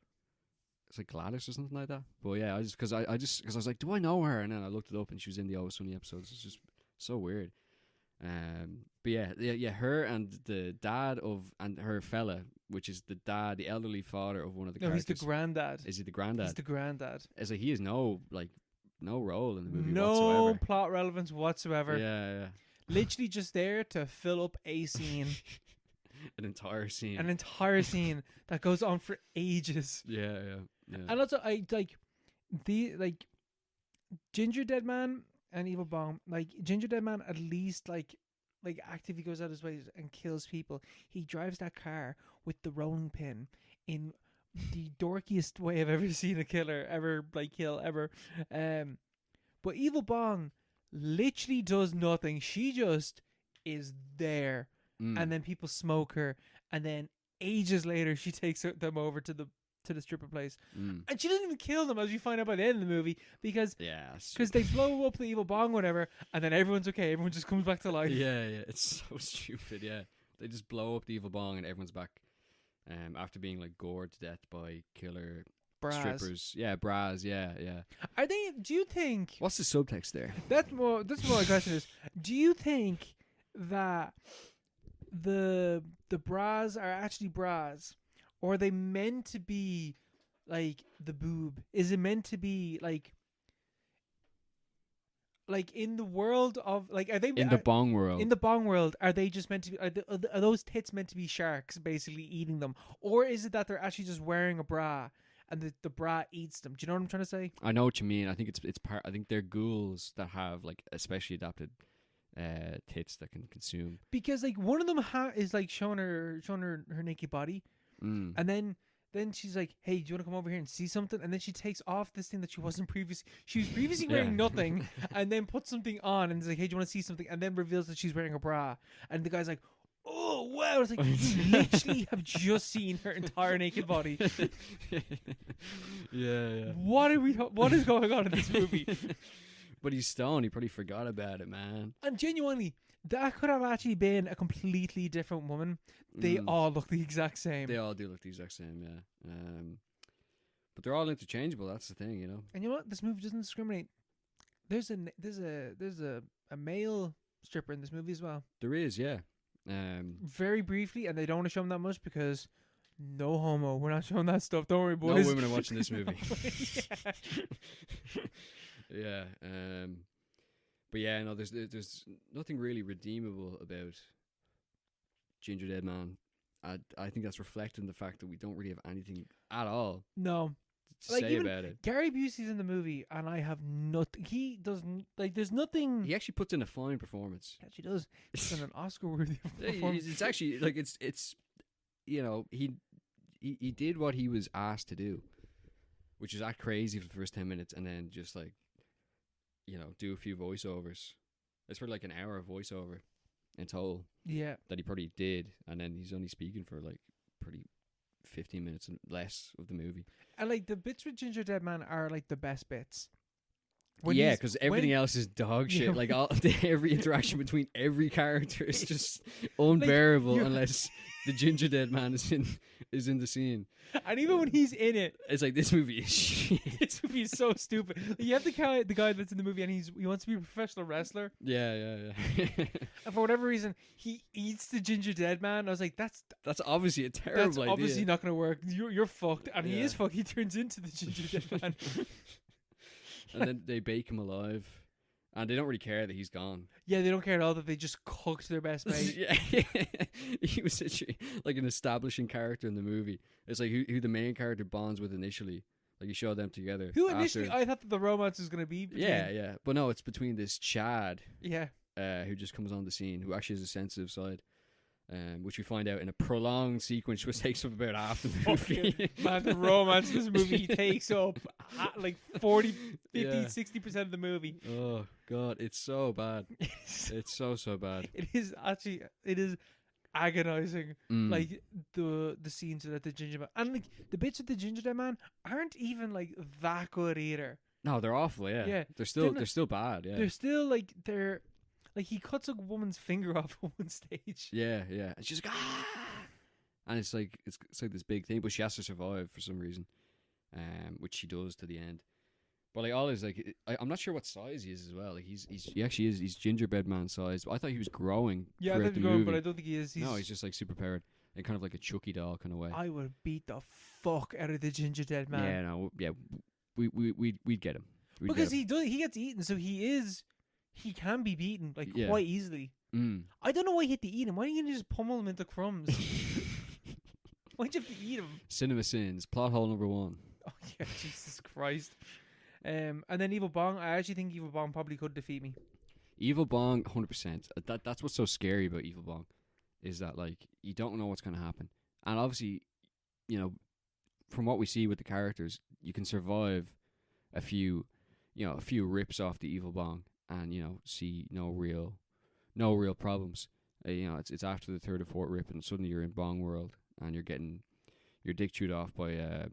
it's like Gladys or something like that. But yeah, because I was like, do I know her? And then I looked it up, and she was in the Always Sunny episodes. It's just so weird. But yeah, her and the dad and her fella, which is the elderly father of one of the No, characters. he's the granddad. Is he the granddad? He's the granddad. It's like he has no role in the movie No whatsoever. plot relevance whatsoever. Yeah. Literally just there to fill up a scene. An entire scene. An entire scene that goes on for ages. Yeah. And also, I like Gingerdead Man and Evil Bong. Like Gingerdead Man, at least like actively goes out his way and kills people. He drives that car with the rolling pin in the dorkiest way I've ever seen a killer ever kill ever. But Evil Bong literally does nothing. She just is there, and then people smoke her, and then ages later she takes them over to the stripper place, and she doesn't even kill them, as we find out by the end of the movie, because they blow up the Evil Bong, whatever, and then everyone's okay. Everyone just comes back to life. Yeah, it's so stupid. Yeah, they just blow up the Evil Bong, and everyone's back. After being like gored to death by killer strippers. Yeah, bras. Yeah. Are they? Do you think? What's the subtext there? That's what my question is. Do you think that the bras are actually bras, or are they meant to be like the boob? Is it meant to be like in the world of are they in the Bong world? In the Bong world, are they just meant to be? Are those tits meant to be sharks basically eating them, or is it that they're actually just wearing a bra and the bra eats them? Do you know what I'm trying to say? I know what you mean. I think it's part. I think they're ghouls that have like especially adapted tits that can consume. Because like one of them is like showing her naked body, and then she's like, "Hey, do you want to come over here and see something?" And then she takes off this thing that she was previously wearing nothing, and then puts something on and is like, "Hey, do you want to see something?" And then reveals that she's wearing a bra, and the guy's like, "Oh wow!" It's like, you literally have just seen her entire naked body. Yeah. What is going on in this movie? But he's stoned. He probably forgot about it, man. And genuinely, that could have actually been a completely different woman. They all look the exact same. They all do look the exact same, yeah. But they're all interchangeable. That's the thing, you know. And you know what? This movie doesn't discriminate. There's a male stripper in this movie as well. There is, yeah. Very briefly, and they don't want to show him that much because no homo. We're not showing that stuff. Don't worry, boys. No women are watching this movie. Yeah. But yeah, no, there's nothing really redeemable about Gingerdead Man. I think that's reflected in the fact that we don't really have anything at all. No. To say about it. Gary Busey's in the movie, and I have nothing. He doesn't there's nothing. He actually puts in a fine performance. He actually does. It's an Oscar-worthy performance. It's actually like it's you know he did what he was asked to do, which is act crazy for the first 10 minutes, and then just like do a few voiceovers. It's probably like an hour of voiceover in total. Yeah, that he probably did, and then he's only speaking for like pretty 15 minutes and less of the movie. And like the bits with Gingerdead Man are like the best bits. Yeah, because everything else is dog shit. Like every interaction between every character is just unbearable unless the Gingerdead Man is in the scene. And even when he's in it, it's like, this movie is shit. This movie is so stupid. You have the guy that's in the movie, and he wants to be a professional wrestler. Yeah. And for whatever reason, he eats the Gingerdead Man. I was like, that's obviously a terrible idea. Obviously not going to work. You're fucked. And he is fucked. He turns into the Gingerdead Man. And then they bake him alive. And they don't really care that he's gone. Yeah, they don't care at all that they just cooked their best mate. Yeah. He was such like an establishing character in the movie. It's like who the main character bonds with initially. Like you show them together. Who initially, I thought that the romance was going to be between. Yeah. But no, it's between this Chad. Yeah. Who just comes on the scene, who actually has a sensitive side. Which we find out in a prolonged sequence which takes up about half the movie. Man, the romance in this movie takes up like 40, 50, 60% of the movie. Oh god, it's so bad. It's so bad. It is agonizing. Like the scenes that the Ginger Man, and like the bits with the Gingerdead Man aren't even like that good either. No, they're awful. Yeah. They're still bad. Yeah, they're still like they're Like he cuts a woman's finger off at one stage. Yeah, yeah. And she's like, ah! And it's like this big thing, but she has to survive for some reason, which she does to the end. But like all is like, I'm not sure what size he is as well. Like he actually is. He's gingerbread man size. I thought he was growing. Yeah, I throughout thought the he was growing, movie. but I don't think he is. No, he's just like super powered and kind of like a Chucky doll kind of way. I would beat the fuck out of the Gingerdead man. Yeah, no, yeah, we'd get him. Because he gets eaten, so he can be beaten like quite easily. I don't know why you had to eat him. Why didn't you just pummel him into crumbs? Why'd you have to eat him? Cinema sins, plot hole number 1. Oh yeah, Jesus Christ. And then Evil Bong. I actually think Evil Bong probably could defeat me. Evil Bong, 100%. That's what's so scary about Evil Bong, is that like you don't know what's going to happen, and obviously, you know, from what we see with the characters, you can survive a few rips off the Evil Bong, and see no real problems. It's after the third or fourth rip, and suddenly you're in Bong world, and you're getting your dick chewed off by a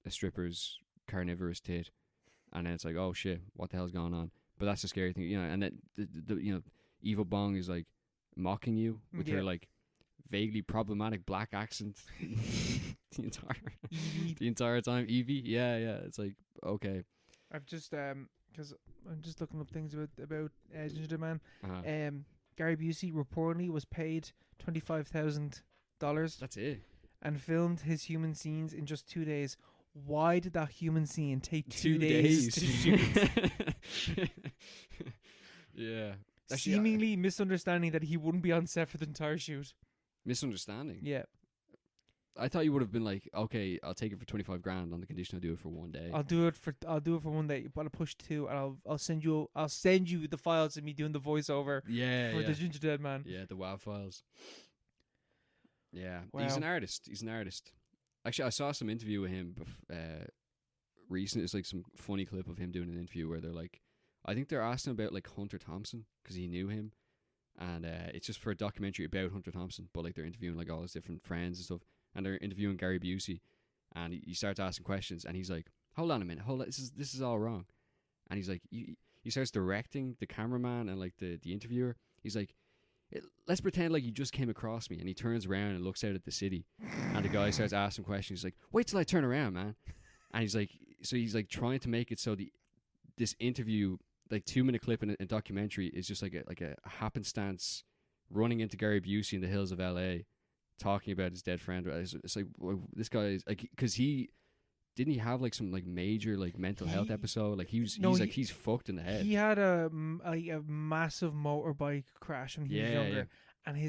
stripper's carnivorous tit, and then it's like, oh shit, what the hell's going on? But that's the scary thing, and then the Evil Bong is like mocking you with her like vaguely problematic black accent the entire time. Evie, yeah, it's like, okay. I've just because I'm just looking up things about Gingerdead Man. Uh-huh. Gary Busey reportedly was paid $25,000. That's it. And filmed his human scenes in just 2 days. Why did that human scene take 2 days to shoot? Yeah. Seemingly misunderstanding that he wouldn't be on set for the entire shoot. Misunderstanding? Yeah. I thought you would have been like, okay, I'll take it for 25 grand on the condition I'll do it for 1 day. I'll do it for 1 day, but I'll push 2, and I'll send you the files of me doing the voiceover. For the Gingerdead Man. Yeah, the WAV files. Yeah, wow. He's an artist. Actually, I saw some interview with him recently. It's like some funny clip of him doing an interview where they're like, I think they're asking about like Hunter Thompson because he knew him, and it's just for a documentary about Hunter Thompson. But like they're interviewing like all his different friends and stuff, and they're interviewing Gary Busey, and he starts asking questions, and he's like, "Hold on a minute, this is all wrong," and he's like, he starts directing the cameraman and like the interviewer. He's like, let's pretend like you just came across me, and he turns around and looks out at the city, and the guy starts asking questions. He's like, wait till I turn around, man. And he's like trying to make it so this interview, like 2-minute clip in a documentary, is just like a happenstance running into Gary Busey in the hills of LA talking about his dead friend. It's like, well, this guy is like, because he have like some like major like mental health episode. Like he's fucked in the head. He had a massive motorbike crash when he was younger, and I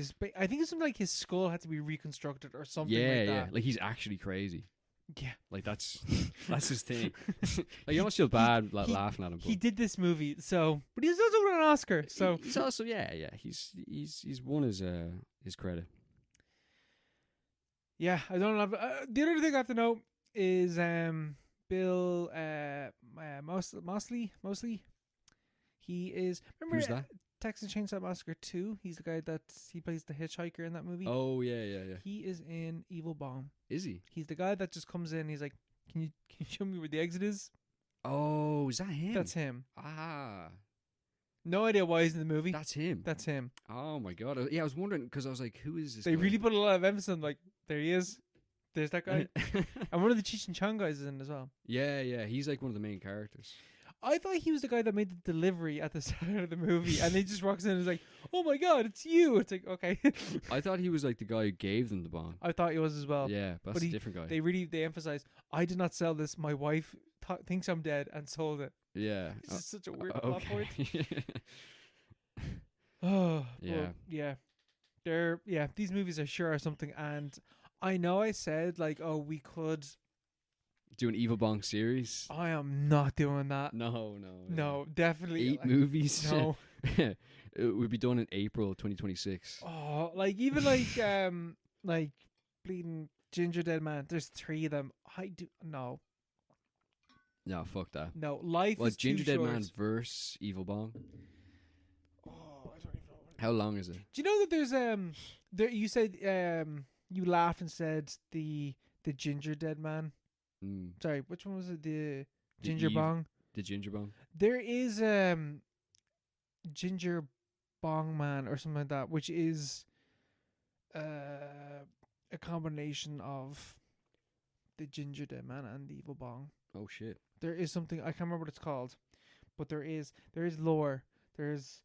think it's something like his skull had to be reconstructed or something like that. Yeah, like he's actually crazy. Yeah, like that's his thing. Like you almost feel bad laughing at him. But he did this movie, but he's also won an Oscar. So he's also he's won his credit. Yeah, I don't know. The other thing I have to know is Bill Mosley. He is, remember Who's that? Texas Chainsaw Massacre 2? He's the guy that he plays the hitchhiker in that movie. Oh yeah. He is in Evil Bong. Is he? He's the guy that just comes in. He's like, can you show me where the exit is? Oh, is that him? That's him. Ah. No idea why he's in the movie. That's him. That's him. Oh my god. Yeah, I was wondering because I was like, who is this? They guy? really put a lot of emphasis on like, there he is. There's that guy. And one of the Cheech and Chong guys is in as well. Yeah. He's like one of the main characters. I thought he was the guy that made the delivery at the start of the movie, and he just walks in and is like, "Oh my god, it's you!" It's like, okay. I thought he was like the guy who gave them the bomb. I thought he was as well. Yeah, but that's a different guy. They emphasize, "I did not sell this. My wife thinks I'm dead and sold it." Yeah, this is such a weird plot point. Yeah. These movies are sure something, and I know I said like, "Oh, we could." Do an Evil Bong series? I am not doing that. No, definitely 8 movies. No, it would be done in April 2026. Oh, like even like Bleeding Gingerdead Man. There's 3 of them. No, fuck that. No, life is too Gingerdead short. Man versus Evil Bong. Oh, I don't even know. How long is it? Do you know that there's you said you laughed and said the Gingerdead Man. Sorry, which one was it? The Ginger Bong? The Ginger Bong? There is Ginger Bong Man or something like that, which is a combination of the Gingerdead Man and the Evil Bong. Oh shit. There is something I can't remember what it's called, but there is lore. There is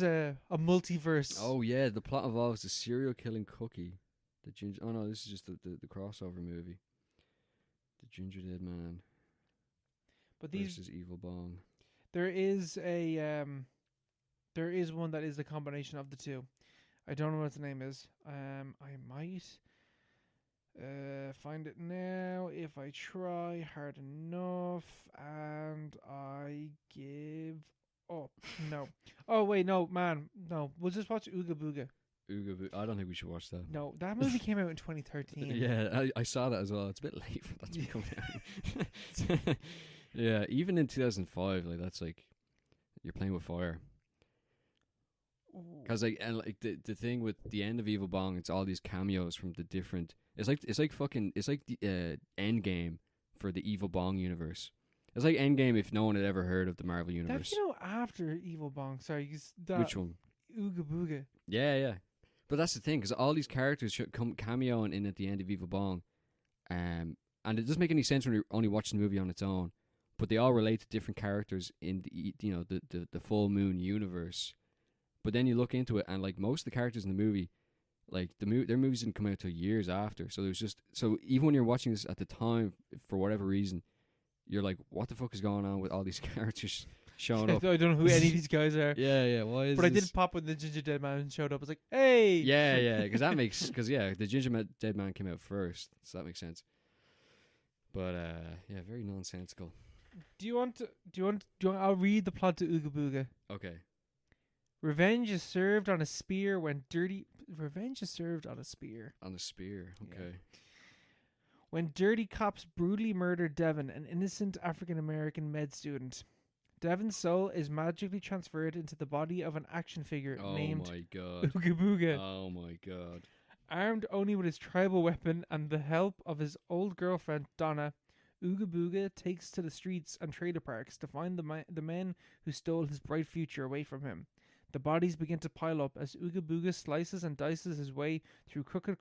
a multiverse. Oh yeah, the plot involves a serial killing cookie. The ginger. Oh no, this is just the crossover movie. The Gingerdead Man but these versus Evil Bong. there is one that is a combination of the two. I don't know what the name is. I might find it now if I try hard enough, and I give up. No. Oh wait, no, man, no. We'll just watch Ooga Booga. I don't think we should watch that. No, that movie came out in 2013. Yeah, I saw that as well. It's a bit late for that to be coming out. Yeah, even in 2005, like that's like you're playing with fire. Because like the thing with the end of Evil Bong, it's all these cameos from the different. It's like the end game for the Evil Bong universe. It's like Endgame if no one had ever heard of the Marvel universe. That's after Evil Bong. Sorry, Which one? Ooga Booga. Yeah. But that's the thing, because all these characters should come cameoing in at the end of Evil Bong, and it doesn't make any sense when you're only watching the movie on its own. But they all relate to different characters in the Full Moon universe. But then you look into it, and like most of the characters in the movie, like their movies didn't come out till years after. So there's just even when you're watching this at the time, for whatever reason, you're like, what the fuck is going on with all these characters showing up? I don't know who any of these guys are. Yeah. Why is? But I did pop when the Gingerdead Man showed up. I was like, hey. Yeah. Because the Gingerdead Man came out first, so that makes sense. But very nonsensical. Do you want? I'll read the plot to Ooga Booga. Okay. Revenge is served on a spear when dirty. Revenge is served on a spear. On a spear. Okay. Yeah. When dirty cops brutally murder Devon, an innocent African American med student. Devon's soul is magically transferred into the body of an action figure named Oh my god. Ooga Booga. Oh my god. Armed only with his tribal weapon and the help of his old girlfriend Donna, Ooga Booga takes to the streets and trailer parks to find the men who stole his bright future away from him. The bodies begin to pile up as Ooga Booga slices and dices his way through crooked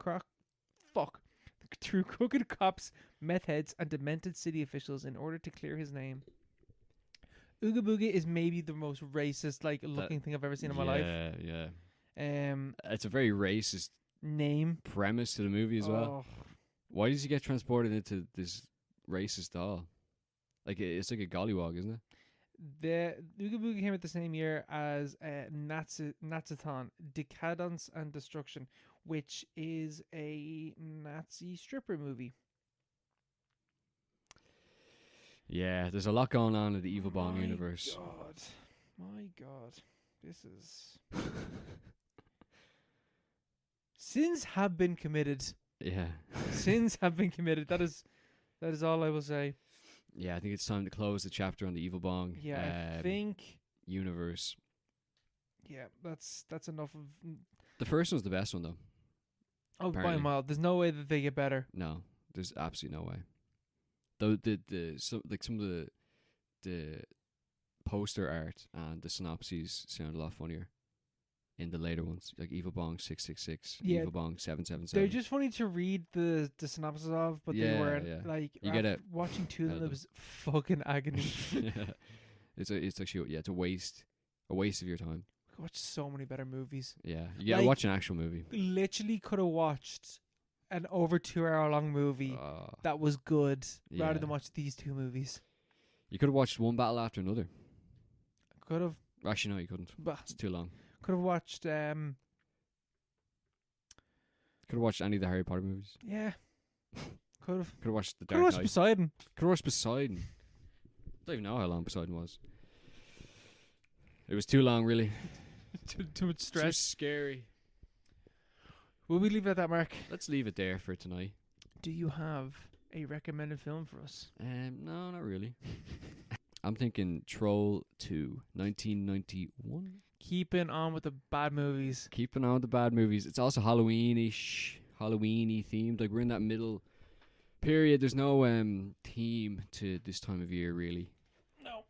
cops, meth heads, and demented city officials in order to clear his name. Ooga Booga is maybe the most racist looking thing I've ever seen in my life. Yeah. It's a very racist name premise to the movie as well. Why does he get transported into this racist doll? Like it's like a gollywog, isn't it? The Ooga Booga came out the same year as Naziton, Decadence and Destruction, which is a Nazi stripper movie. Yeah, there's a lot going on in the Evil Bong universe. My God. This is... Sins have been committed. Yeah. Sins have been committed. That is all I will say. Yeah, I think it's time to close the chapter on the Evil Bong I think universe. Yeah, that's enough of... The first one's the best one, though. Oh, by a mile. There's no way that they get better. No, there's absolutely no way. Though some of the poster art and the synopses sound a lot funnier in the later ones, like Evil Bong 666, Evil Bong 777. They're just funny to read the synopsis of, but they weren't like. You get it. Watching two of them, it was fucking agony. Yeah. It's actually it's a waste of your time. We could watch so many better movies. Yeah, you gotta watch an actual movie. Literally could have watched an over 2 hour long movie that was good rather than watch these two movies. You could have watched one battle after another. Could have. Actually, no, you couldn't. But it's too long. Could have watched. Could have watched any of the Harry Potter movies. Yeah. Could have. Could have watched the Dark Knight. Could have watched Poseidon. Could have watched Poseidon. I don't even know how long Poseidon was. It was too long, really. too much stress. Too scary. Will we leave it at that, Mark? Let's leave it there for tonight. Do you have a recommended film for us? No, not really. I'm thinking Troll 2, 1991. Keeping on with the bad movies. Keeping on with the bad movies. It's also Halloween-y themed. Like, we're in that middle period. There's no theme to this time of year, really. No.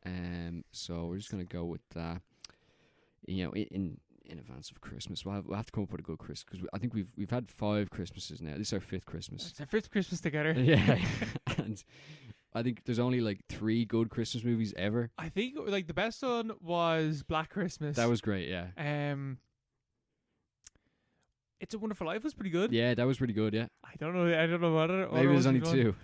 So we're just going to go with that. you know, in advance of Christmas. We'll have to come up with a good Christmas, because I think we've had 5 Christmases now. This is our 5th Christmas. It's our 5th Christmas together. Yeah, and I think there's only like 3 good Christmas movies ever. I think like the best one was Black Christmas. That was great. Yeah. It's a Wonderful Life was pretty good. Yeah, that was pretty good. Yeah. I don't know what it. Maybe there's only 2.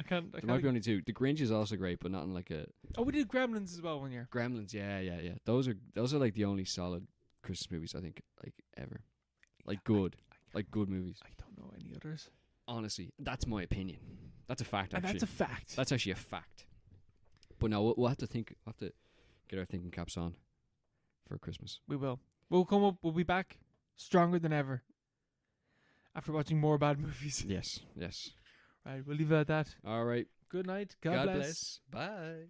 There There might be only 2. The Grinch is also great, but not in like a. Oh, we did Gremlins as well one year. Gremlins. Yeah. Those are like the only solid Christmas movies I think like ever. Like good. Like good movies. I don't know any others. Honestly, that's my opinion. That's a fact. And Actually, that's a fact. That's actually a fact. But no, we'll have to think. We'll have to get our thinking caps on for Christmas. We will. We'll come up. We'll be back stronger than ever after watching more bad movies. Yes. Right. We'll leave it at that. All right. Good night. God bless. Bye.